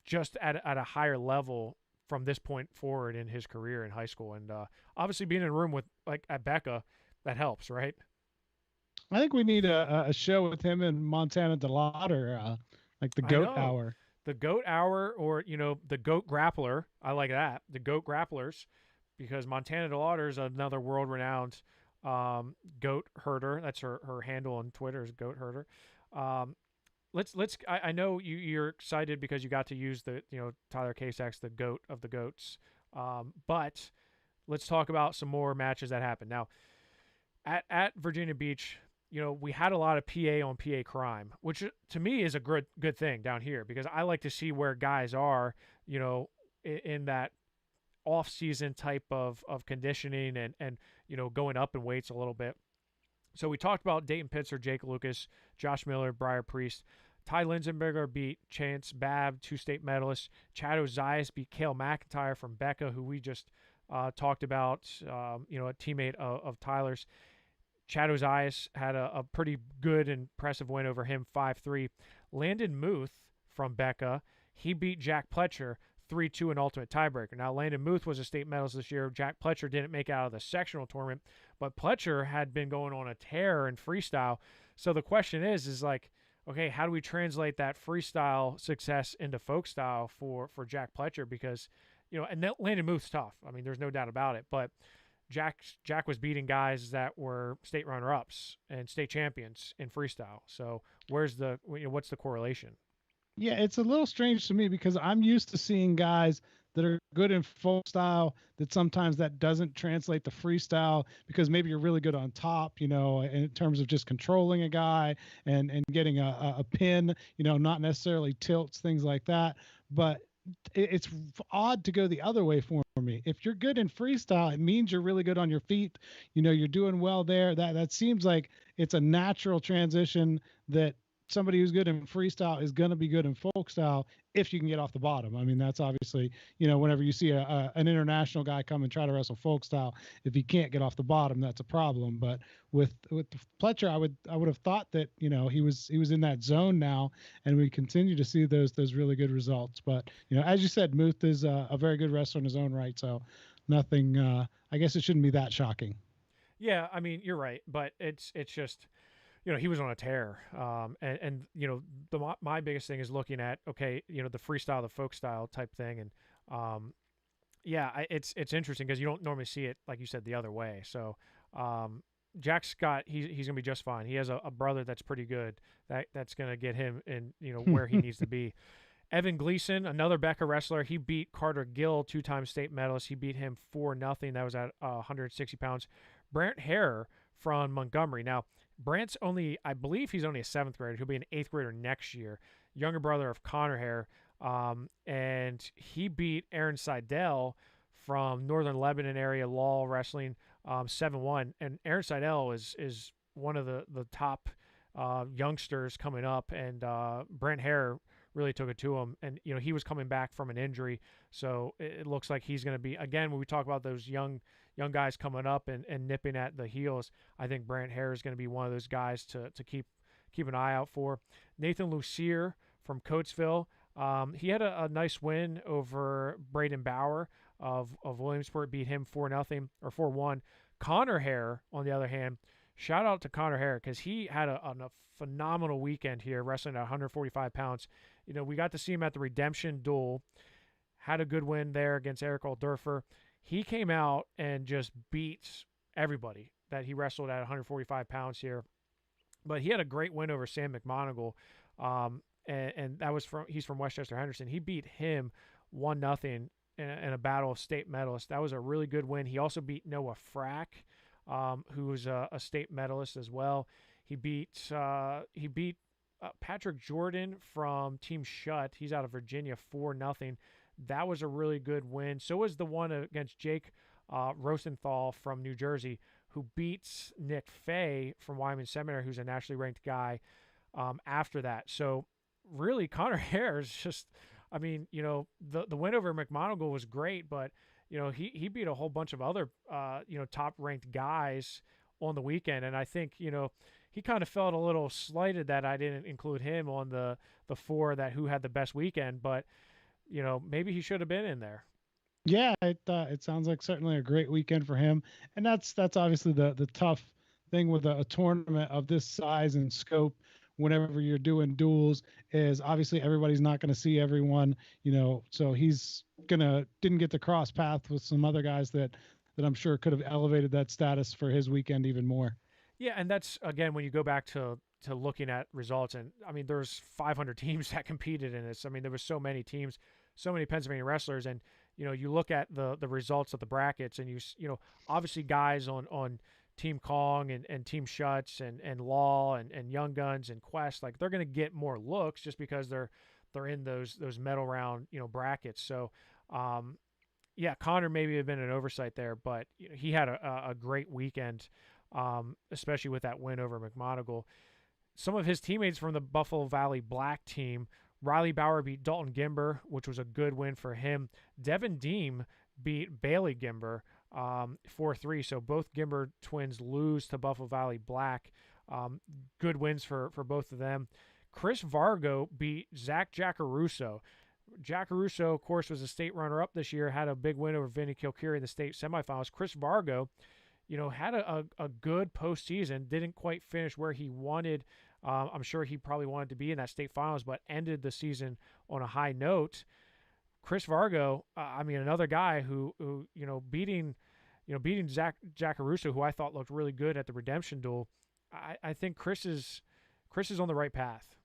just at a higher level from this point forward in his career in high school. And obviously being in a room with like at BECAHI, that helps, right? I think we need a show with him and Montana DeLauder, like the I Goat know. Hour. The Goat Hour, or the Goat Grappler. I like that. The Goat Grapplers, because Montana DeLauder is another world-renowned goat herder. That's her handle on Twitter is Goat Herder. Um, let's. I know you're excited because you got to use the Tyler Kasak's the goat of the goats. But let's talk about some more matches that happened now at Virginia Beach. We had a lot of PA on PA crime, which to me is a good thing down here, because I like to see where guys are, in that off-season type of conditioning and going up in weights a little bit. So we talked about Dayton Pitzer, Jake Lucas, Josh Miller, Briar Priest. Ty Linsenberger beat Chance Babb, 2 state medalists. Chad Ozias beat Cale McIntyre from BECAHI, who we just talked about, a teammate of Tyler's. Chad Ozias had a pretty good, impressive win over him, 5-3. Landon Muth from BECAHI, he beat Jack Pletcher 3-2 in ultimate tiebreaker. Now, Landon Muth was a state medalist this year. Jack Pletcher didn't make it out of the sectional tournament, but Pletcher had been going on a tear in freestyle. So the question is like, okay, how do we translate that freestyle success into folk style for Jack Pletcher? Because, and Landon Muth's tough. I mean, there's no doubt about it, but Jack was beating guys that were state runner-ups and state champions in freestyle. So what's the correlation? Yeah, it's a little strange to me because I'm used to seeing guys that are good in folk style that sometimes that doesn't translate to freestyle, because maybe you're really good on top, in terms of just controlling a guy and getting a pin, not necessarily tilts, things like that. But it's odd to go the other way for me. If you're good in freestyle, it means you're really good on your feet. You're doing well there. That seems like it's a natural transition that somebody who's good in freestyle is going to be good in folk style if you can get off the bottom. I mean, that's obviously, whenever you see an international guy come and try to wrestle folk style, if he can't get off the bottom, that's a problem. But with Pletcher, I would have thought that, he was in that zone now, and we continue to see those really good results. But, as you said, Muth is a very good wrestler in his own right. So nothing, I guess it shouldn't be that shocking. Yeah, I mean, you're right, but it's just, he was on a tear. And my biggest thing is looking at, okay, the freestyle, the folk style type thing. And, it's interesting because you don't normally see it, like you said, the other way. So, Jack Scott, he's going to be just fine. He has a brother that's pretty good. That's going to get him in, where he needs to be. Evan Gleeson, another BECAHI wrestler, he beat Carter Gill, 2-time state medalist. He beat him 4-0. That was at 160 pounds. Brant Hare from Montgomery. Now, Brant's I believe he's only a 7th grader. He'll be an 8th grader next year. Younger brother of Connor Hare. And he beat Aaron Seidel from Northern Lebanon area, Law Wrestling, 7-1. And Aaron Seidel is one of the top youngsters coming up. And Brant Hare really took it to him. And, he was coming back from an injury. So it looks like he's going to be, again, when we talk about those young guys coming up and nipping at the heels, I think Brant Hare is going to be one of those guys to keep an eye out for. Nathan Lucier from Coatesville, he had a nice win over Braden Bauer of Williamsport, beat him 4-0 or 4-1. Connor Hare, on the other hand, shout out to Connor Hare because he had a phenomenal weekend here wrestling at 145 pounds. We got to see him at the Redemption Duel, had a good win there against Eric Aldurfer. He came out and just beat everybody that he wrestled at 145 pounds here. But he had a great win over Sam McMonagle, and that was he's from Westchester Henderson. He beat him 1-0 in a battle of state medalists. That was a really good win. He also beat Noah Frack, who was a state medalist as well. He beat Patrick Jordan from Team Shut. He's out of Virginia, 4-0. That was a really good win. So was the one against Jake Rosenthal from New Jersey, who beats Nick Fay from Wyoming Seminary, who's a nationally ranked guy, after that. So really, Connor Hare is just, I mean, the win over McMonagle was great, but he beat a whole bunch of other top ranked guys on the weekend, and I think he kind of felt a little slighted that I didn't include him on the four that who had the best weekend, but maybe he should have been in there. Yeah, it sounds like certainly a great weekend for him, and that's obviously the tough thing with a tournament of this size and scope. Whenever you're doing duels, is obviously everybody's not going to see everyone, so he's didn't get to cross paths with some other guys that I'm sure could have elevated that status for his weekend even more. Yeah, and that's again when you go back to looking at results, and I mean there's 500 teams that competed in this. I mean there were so many teams, so many Pennsylvania wrestlers, and you look at the results of the brackets, and obviously guys on Team Kong and Team Shuts and Law and Young Guns and Quest, like they're going to get more looks just because they're in those medal round brackets. So yeah, Connor maybe have been an oversight there, but he had a great weekend, especially with that win over McMonagle. Some of his teammates from the Buffalo Valley Black team, Riley Bauer beat Dalton Gimber, which was a good win for him. Devin Deem beat Bailey Gimber 4-3. So both Gimber twins lose to Buffalo Valley Black. Good wins for both of them. Chris Vargo beat Zach Jackaruso. Jackaruso, of course, was a state runner-up this year, had a big win over Vinny Kilkeary in the state semifinals. Chris Vargo, had a good postseason, didn't quite finish where he wanted. I'm sure he probably wanted to be in that state finals, but ended the season on a high note. Chris Vargo, I mean, another guy who beating Zach Jackaruso, who I thought looked really good at the Redemption Duel. I think Chris is on the right path.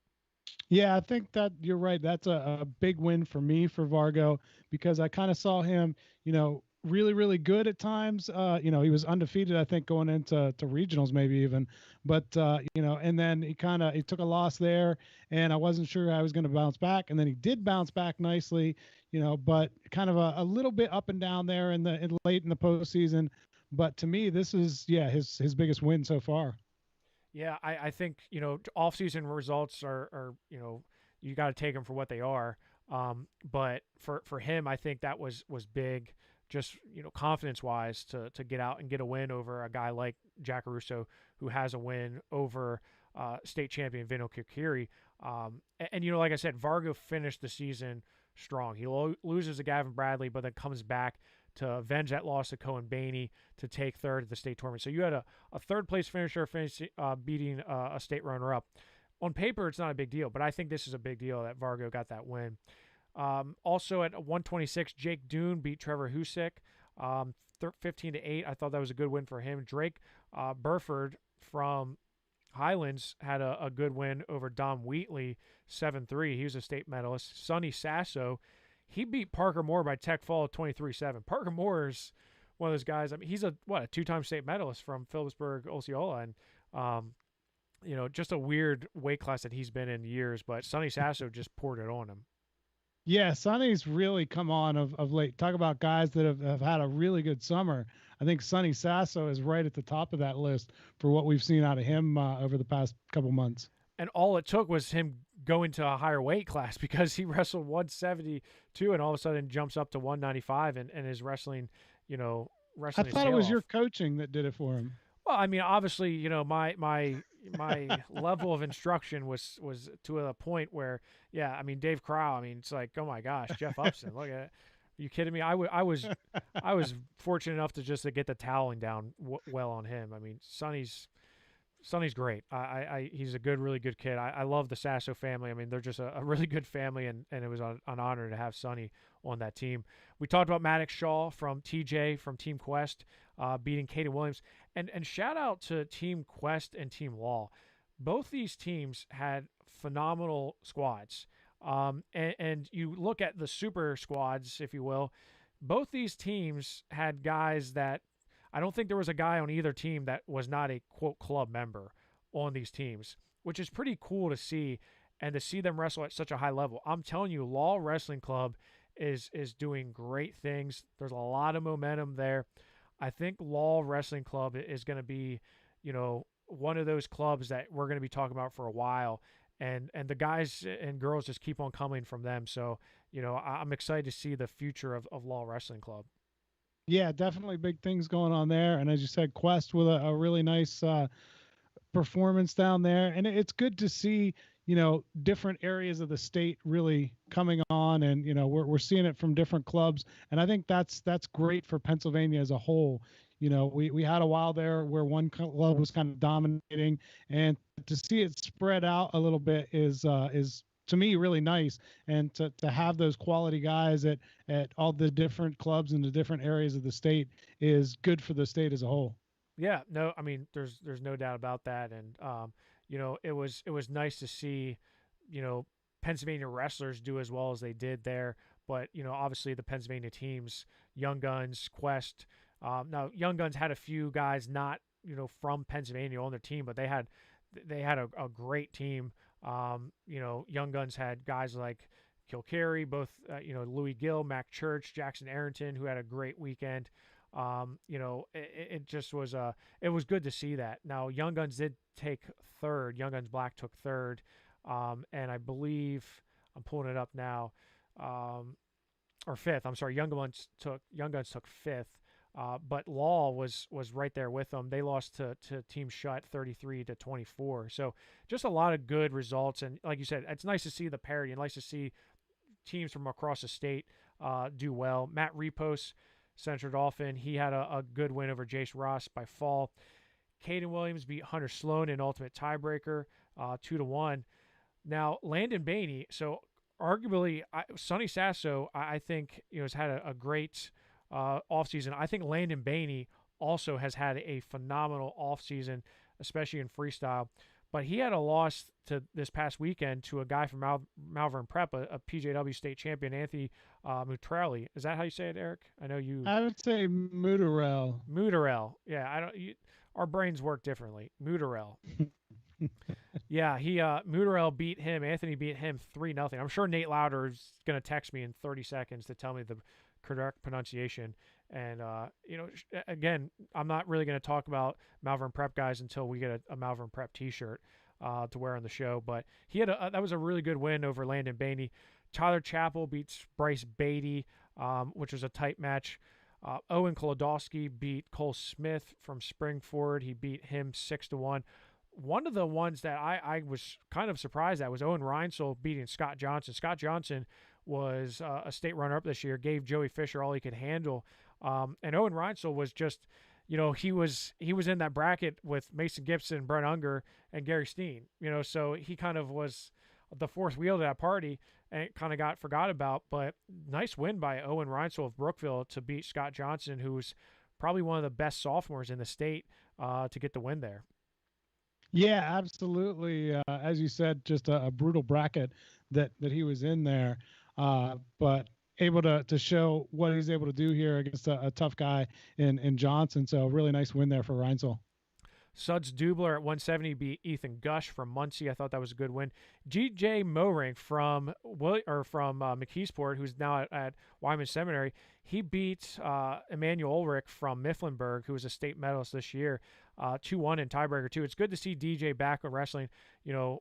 Yeah, I think that you're right. That's a big win for me for Vargo because I kind of saw him, really, really good at times. He was undefeated, I think, going into regionals, maybe even. But and then he took a loss there, and I wasn't sure how he was going to bounce back. And then he did bounce back nicely, but kind of a little bit up and down there late in the postseason. But to me, this is his biggest win so far. Yeah, I think off-season results are you got to take them for what they are. But for him, I think that was big, just confidence-wise to get out and get a win over a guy like Jackaruso, who has a win over state champion Vino Kikiri. And like I said, Vargo finished the season strong. He loses to Gavin Bradley, but then comes back to avenge that loss to Cohen Baney to take third at the state tournament. So you had a third place finisher beating a state runner up. On paper, it's not a big deal, but I think this is a big deal that Vargo got that win. Also at 126, Jake Dune beat Trevor Husick 15-8. I thought that was a good win for him. Drake Burford from Highlands had a good win over Dom Wheatley 7-3. He was a state medalist. Sonny Sasso, he beat Parker Moore by tech fall 23-7. Parker Moore is one of those guys. I mean, he's a two-time state medalist from Phillipsburg, Osceola, and just a weird weight class that he's been in years. But Sonny Sasso just poured it on him. Yeah, Sonny's really come on of late. Talk about guys that have had a really good summer. I think Sonny Sasso is right at the top of that list for what we've seen out of him over the past couple months. And all it took was him going to a higher weight class because he wrestled 172 and all of a sudden jumps up to 195 and is wrestling, wrestling. I thought it was your coaching that did it for him. Well, I mean, obviously, my level of instruction was to a point where, yeah, I mean, Dave Crow, I mean, it's like, oh my gosh, Jeff Upson, look at it. Are you kidding me? I was fortunate enough to get the toweling down well on him. I mean, Sonny's great. He's a really good kid. I love the Sasso family. I mean, they're just a really good family, and it was an honor to have Sonny on that team. We talked about Maddox Shaw from TJ from Team Quest beating Caden Williams. And shout out to Team Quest and Team Law. Both these teams had phenomenal squads. And you look at the super squads, if you will, both these teams had guys that I don't think there was a guy on either team that was not a, quote, club member on these teams, which is pretty cool to see and to see them wrestle at such a high level. I'm telling you, Law Wrestling Club is doing great things. There's a lot of momentum there. I think Law Wrestling Club is going to be, one of those clubs that we're going to be talking about for a while. And the guys and girls just keep on coming from them. So, I'm excited to see the future of Law Wrestling Club. Yeah, definitely big things going on there. And as you said, Quest with a really nice performance down there. And it's good to see, different areas of the state really coming on. And, we're seeing it from different clubs. And I think that's great for Pennsylvania as a whole. We had a while there where one club was kind of dominating, and to see it spread out a little bit is to me really nice. And to have those quality guys at all the different clubs in the different areas of the state is good for the state as a whole. Yeah, no, I mean, there's no doubt about that, and it was nice to see, you know, Pennsylvania wrestlers do as well as they did there. But obviously the Pennsylvania teams, Young Guns, Quest. Now Young Guns had a few guys not from Pennsylvania on their team, but they had a great team. Young Guns had guys like Kilcarry, both Louis Gill, Mac Church, Jackson Arrington, who had a great weekend. It just was it was good to see that. Now Young Guns did take third. Young Guns Black took third, and I believe I'm pulling it up now, or fifth. I'm sorry. Young Guns took fifth. But Law was right there with them. They lost to Team Shut 33-24. So just a lot of good results. And like you said, it's nice to see the parity and nice to see teams from across the state do well. Matt Repos, Central Dolphin, he had a good win over Jace Ross by fall. Caden Williams beat Hunter Sloan in ultimate tiebreaker, 2-1. Now Landon Baney, so arguably Sonny Sasso, I think has had a great offseason. I think Landon Baney also has had a phenomenal offseason, especially in freestyle. But he had a loss to this past weekend to a guy from Malvern Prep, a PJW state champion, Anthony Mutrelli. Is that how you say it, Eric? I know you. I would say Mutarel. Mutarel. Yeah, I don't. Our brains work differently. Mutarel. Yeah, Mutarel beat him. Anthony beat him 3-0. I'm sure Nate Louder is going to text me in 30 seconds to tell me the correct pronunciation. And again, I'm not really going to talk about Malvern Prep guys until we get a Malvern Prep T-shirt to wear on the show. But he had that was a really good win over Landon Baney. Tyler Chappell beats Bryce Beatty, which was a tight match. Owen Kolodowski beat Cole Smith from Springford. He beat him 6-1. One of the ones that I was kind of surprised at was Owen Reinsel beating Scott Johnson. Scott Johnson was a state runner-up this year, gave Joey Fisher all he could handle. And Owen Reinsel was just, he was in that bracket with Mason Gibson, Brent Unger, and Gary Steen. So he kind of was the fourth wheel to that party and kind of got forgot about. But nice win by Owen Reinsel of Brookville to beat Scott Johnson, who's probably one of the best sophomores in the state, to get the win there. Yeah, absolutely. As you said, just a brutal bracket that he was in there, but able to show what he's able to do here against a tough guy in Johnson. So really nice win there for Reinsel. Suds Dubler at 170 beat Ethan Gush from Muncie. I thought that was a good win. G.J. Moring from McKeesport, who's now at Wyman Seminary, he beat Emmanuel Ulrich from Mifflinburg, who was a state medalist this year, 2-1 in tiebreaker too. It's good to see DJ back on wrestling.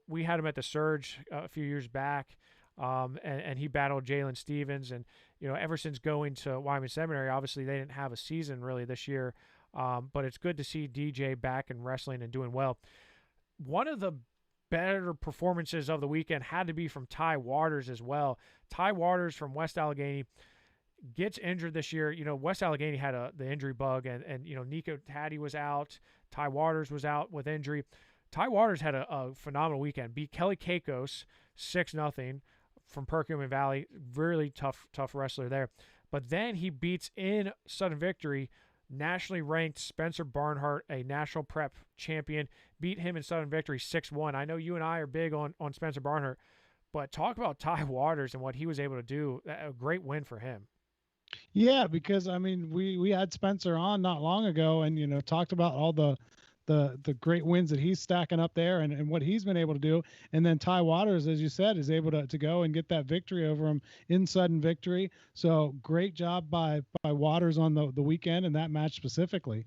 We had him at the Surge a few years back, and he battled Jalen Stevens. And ever since going to Wyman Seminary, obviously they didn't have a season really this year. But it's good to see DJ back in wrestling and doing well. One of the better performances of the weekend had to be from Ty Waters as well. Ty Waters from West Allegheny gets injured this year. West Allegheny had the injury bug, and Nico Taddy was out. Ty Waters was out with injury. Ty Waters had a phenomenal weekend. Beat Kelly Kakos 6-0 from Perkiomen Valley. Really tough wrestler there. But then he beats in sudden victory nationally ranked Spencer Barnhart, a national prep champion, beat him in sudden victory 6-1. I know you and I are big on Spencer Barnhart, but talk about Ty Waters and what he was able to do. A great win for him. Yeah, because we had Spencer on not long ago and talked about all the great wins that he's stacking up there and what he's been able to do. And then Ty Waters, as you said, is able to go and get that victory over him in sudden victory. So great job by Waters on the weekend and that match specifically.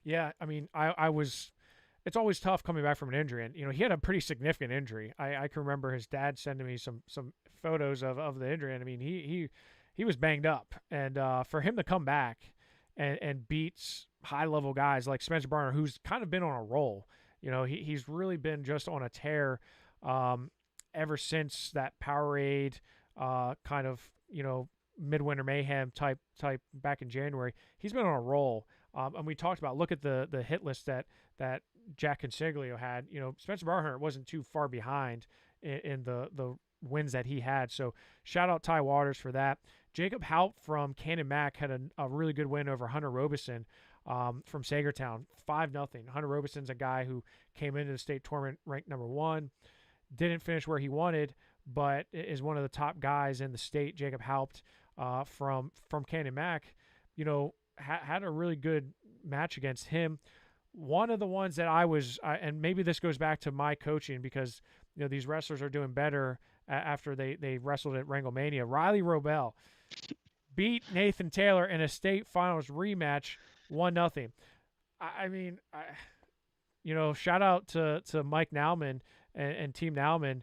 Yeah, it's always tough coming back from an injury. And, he had a pretty significant injury. I can remember his dad sending me some photos of the injury. And I mean, he was banged up, and for him to come back and beats high level guys like Spencer Barner, who's kind of been on a roll. He's really been just on a tear ever since that Powerade kind of Midwinter Mayhem type back in January. He's been on a roll. And we talked about, look at the hit list that Jack Consiglio had. Spencer Barner wasn't too far behind in the wins that he had. So shout out Ty Waters for that. Jacob Haupt from Cannon Mac had a really good win over Hunter Robeson from Sagertown, 5-0. Hunter Robeson's a guy who came into the state tournament ranked number 1, didn't finish where he wanted, but is one of the top guys in the state. Jacob Haupt from Cannon Mac, had a really good match against him. One of the ones that and maybe this goes back to my coaching, because these wrestlers are doing better after they wrestled at Wranglemania. Riley Robel beat Nathan Taylor in a state finals rematch, 1-0. I mean, shout out to Mike Nauman and Team Nauman.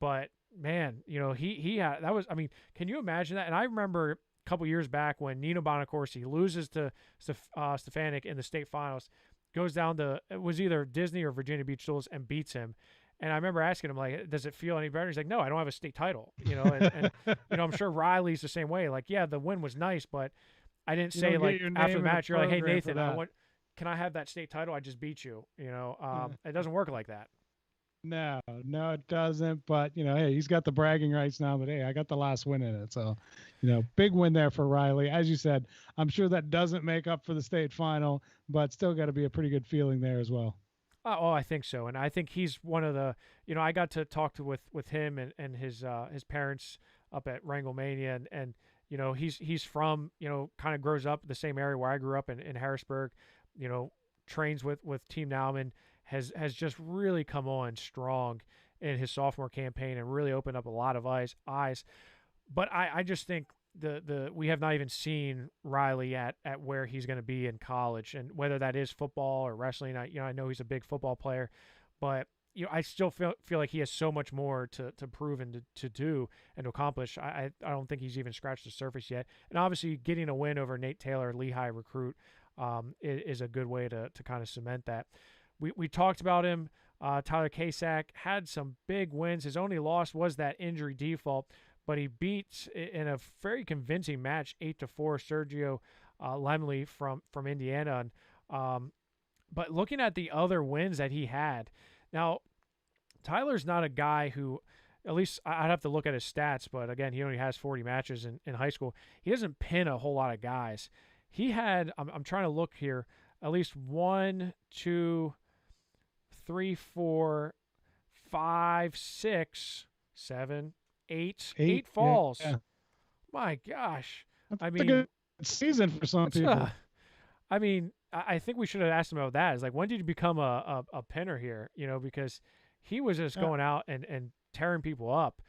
But man, he had, that was, I mean, can you imagine that? And I remember a couple years back when Nino Bonacorsi loses to Stefanik in the state finals, goes down to, it was either Disney or Virginia Beach Duels, and beats him. And I remember asking him, like, does it feel any better? He's like, no, I don't have a state title, and I'm sure Riley's the same way. Like, yeah, the win was nice, but I didn't say, like, after the match, you're like, hey, Nathan, can I have that state title? I just beat you. It doesn't work like that. No, it doesn't. But, hey, he's got the bragging rights now, but hey, I got the last win in it. So, big win there for Riley. As you said, I'm sure that doesn't make up for the state final, but still got to be a pretty good feeling there as well. Oh, I think so. And I think he's one of the, I got to talk with him and his parents up at Wranglemania, and he's from, kind of grows up the same area where I grew up in Harrisburg, trains with Team Nauman, has just really come on strong in his sophomore campaign and really opened up a lot of eyes. But I just think we have not even seen Riley at where he's going to be in college, and whether that is football or wrestling. I know he's a big football player, but I still feel like he has so much more to prove and to do and to accomplish. I don't think he's even scratched the surface yet. And obviously getting a win over Nate Taylor, Lehigh recruit, is a good way to kind of cement that. We talked about him. Tyler Kasak had some big wins. His only loss was that injury default, but he beat in a very convincing match, 8-4, Sergio Lemley from Indiana. But looking at the other wins that he had, now Tyler's not a guy who, at least I'd have to look at his stats, but again, he only has 40 matches in high school. He doesn't pin a whole lot of guys. He had, I'm trying to look here, at least 1, 2, 3, 4, 5, 6, 7, 8 falls. Yeah. My gosh. That's a good season for some people. I mean, I think we should have asked him about that. It's like, when did you become a pinner here? Because he was just going out and tearing people up,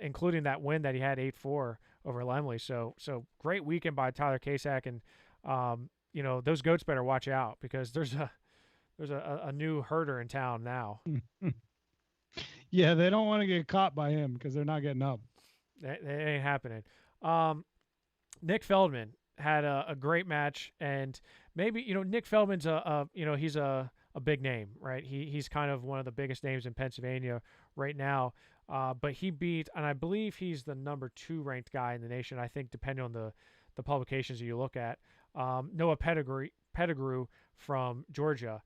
including that win that he had 8-4 over Lemley. So great weekend by Tyler Kasak, and those goats better watch out, because there's a new herder in town now. Yeah, they don't want to get caught by him because they're not getting up. That ain't happening. Nick Feldman had a great match, and maybe Nick Feldman's he's a big name, right? He's kind of one of the biggest names in Pennsylvania right now. But he beat, and I believe he's the number 2 ranked guy in the nation, I think, depending on the publications that you look at. Noah Pettigrew from Georgia,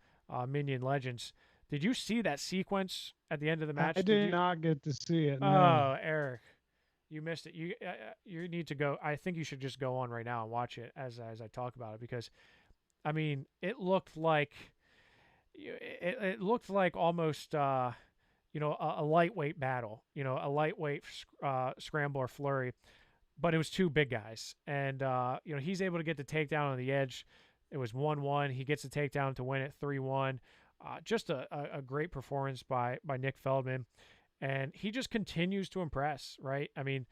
Minion Legends. Did you see that sequence at the end of the match? I did not get to see it. No. Oh, Eric, you missed it. You need to go. I think you should just go on right now and watch it as I talk about it, because, I mean, it looked like almost a lightweight battle, a lightweight scramble or flurry, but it was 2 big guys, and he's able to get the takedown on the edge. It was 1-1. He gets the takedown to win it 3-1. Just a great performance by Nick Feldman, and he just continues to impress, right? I mean,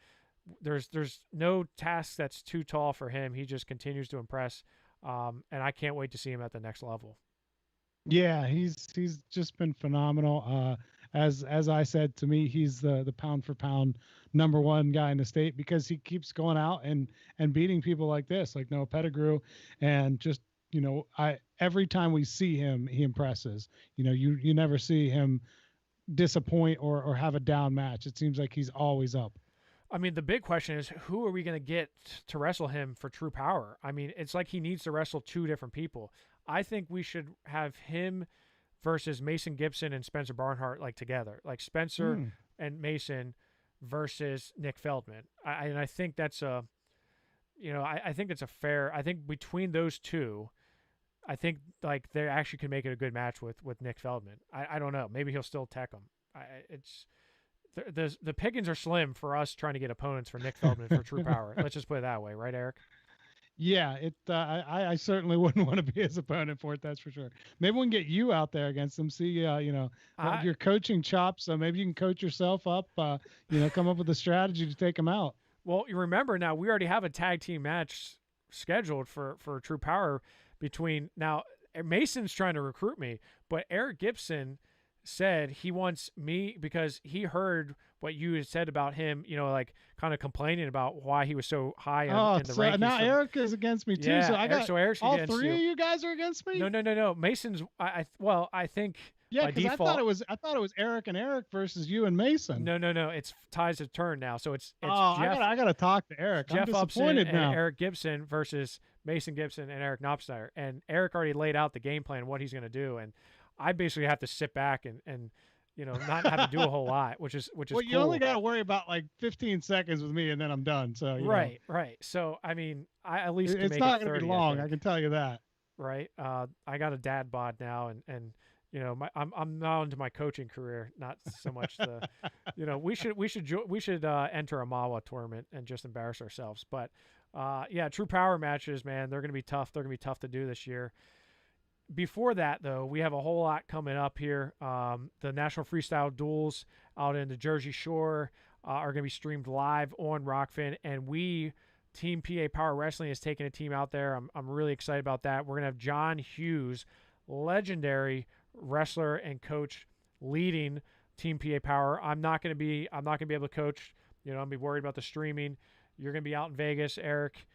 there's no task that's too tall for him. He just continues to impress, and I can't wait to see him at the next level. Yeah, he's just been phenomenal. as I said, to me, he's the pound for pound #1 guy in the state because he keeps going out and beating people like this, like Noah Pettigrew, and just I every time we see him, he impresses. You never see him disappoint or have a down match. It seems like he's always up. I mean, the big question is who are we going to get to wrestle him for True Power? I mean, it's like he needs to wrestle two different people. I think we should have him versus Mason Gibson and Spencer Barnhart like together, like Spencer and Mason versus Nick Feldman. And I think that's a, I think it's a fair. I think between those two, I think like they actually can make it a good match with Nick Feldman. I don't know. Maybe he'll still tech him. It's the pickings are slim for us trying to get opponents for Nick Feldman for True Power. Let's just put it that way, right, Eric? Yeah, I certainly wouldn't want to be his opponent for it. That's for sure. Maybe we can get you out there against him. See, your coaching chops. So maybe you can coach yourself up. Come up with a strategy to take him out. Well, you remember now we already have a tag team match scheduled for True Power between now. Mason's trying to recruit me, but Eric Gibson said he wants me because he heard what you had said about him, like kind of complaining about why he was so high in the rankings. Now Eric is against me too. Yeah, so I got Eric's all three of you guys are against me. No. Mason's. I think. Yeah, because I thought it was Eric and Eric versus you and Mason. No. It's ties have turned now. So it's Jeff. I gotta talk to Eric. Jeff I'm disappointed Upson now. and Eric Gibson versus Mason Gibson and Eric Knopsteiner. And Eric already laid out the game plan, what he's going to do, and I basically have to sit back and not have to do a whole lot, which is well, cool. You only got to worry about like 15 seconds with me, and then I'm done. So right. So I mean, I at least it's not going to be long. I can tell you that. Right. I got a dad bod now, and I'm now into my coaching career, not so much the, we should enter a Mawa tournament and just embarrass ourselves. But True Power matches, man, they're going to be tough. They're going to be tough to do this year. Before that, though, we have a whole lot coming up here. The National Freestyle Duels out in the Jersey Shore are going to be streamed live on Rockfin, and Team PA Power Wrestling is taking a team out there. I'm really excited about that. We're going to have John Hughes, legendary wrestler and coach, leading Team PA Power. I'm not going to be able to coach. I'm going to be worried about the streaming. You're going to be out in Vegas, Eric.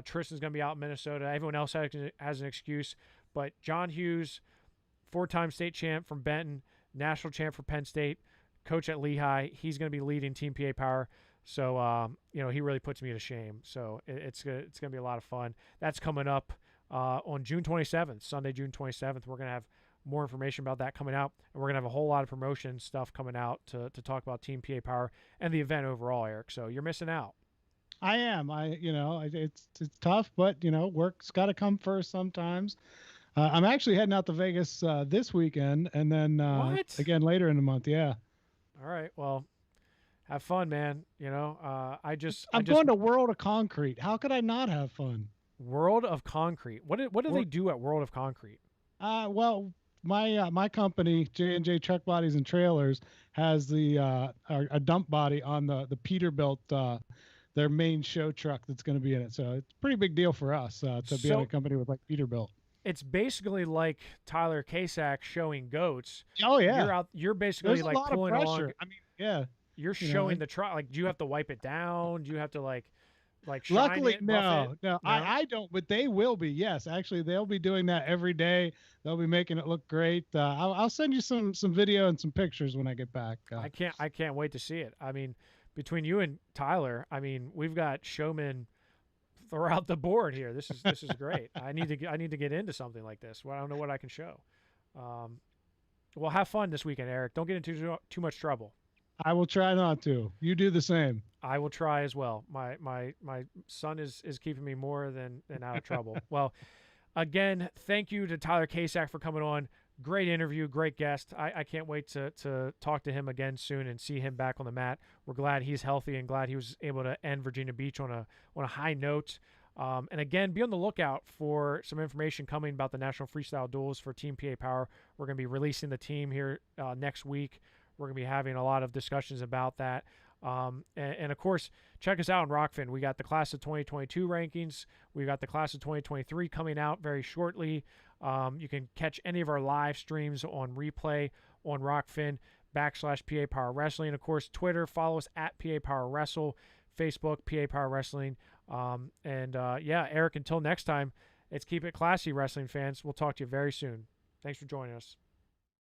Tristan's going to be out in Minnesota. Everyone else has an excuse. But John Hughes, 4-time state champ from Benton, national champ for Penn State, coach at Lehigh. He's going to be leading Team PA Power. So, he really puts me to shame. So it's going to be a lot of fun. That's coming up on June 27th, Sunday, June 27th. We're going to have more information about that coming out. And we're going to have a whole lot of promotion stuff coming out to talk about Team PA Power and the event overall, Eric. So you're missing out. I am. It's tough, but, work's got to come first sometimes. I'm actually heading out to Vegas this weekend, and then again later in the month. Yeah. All right. Well, have fun, man. I'm going to World of Concrete. How could I not have fun? World of Concrete. What do they do at World of Concrete? Well, my company, J&J Truck Bodies and Trailers, has a dump body on the Peterbilt, their main show truck that's going to be in it. So it's a pretty big deal for us to be in a company with like Peterbilt. It's basically like Tyler Kasak showing goats. Oh yeah, You're basically like pulling along. I mean, yeah. You're showing the truck. Like, do you have to wipe it down? Do you have to like shine Luckily, it, no. I don't, but they will be. Yes, actually, they'll be doing that every day. They'll be making it look great. I'll send you some video and some pictures when I get back. I can't wait to see it. I mean, between you and Tyler, I mean, we've got showmen throughout the board here. This is great. I need to get into something like this. Well, I don't know what I can show. Well, have fun this weekend, Eric. Don't get into too much trouble. I will try not to. You do the same. I will try as well. My son is keeping me more than out of trouble. Well, again, thank you to Tyler Kasak for coming on. Great interview, great guest. I can't wait to talk to him again soon and see him back on the mat. We're glad he's healthy and glad he was able to end Virginia Beach on a high note. And again, be on the lookout for some information coming about the National Freestyle Duels for Team PA Power. We're going to be releasing the team here next week. We're going to be having a lot of discussions about that. And of course, check us out on Rockfin. We got the class of 2022 rankings. We got the class of 2023 coming out very shortly. You can catch any of our live streams on replay on Rockfin. /PA Power Wrestling. Of course, Twitter, follow us at PA Power Wrestle. Facebook, PA Power Wrestling. Yeah, Eric, until next time, it's keep it classy, wrestling fans. We'll talk to you very soon. Thanks for joining us.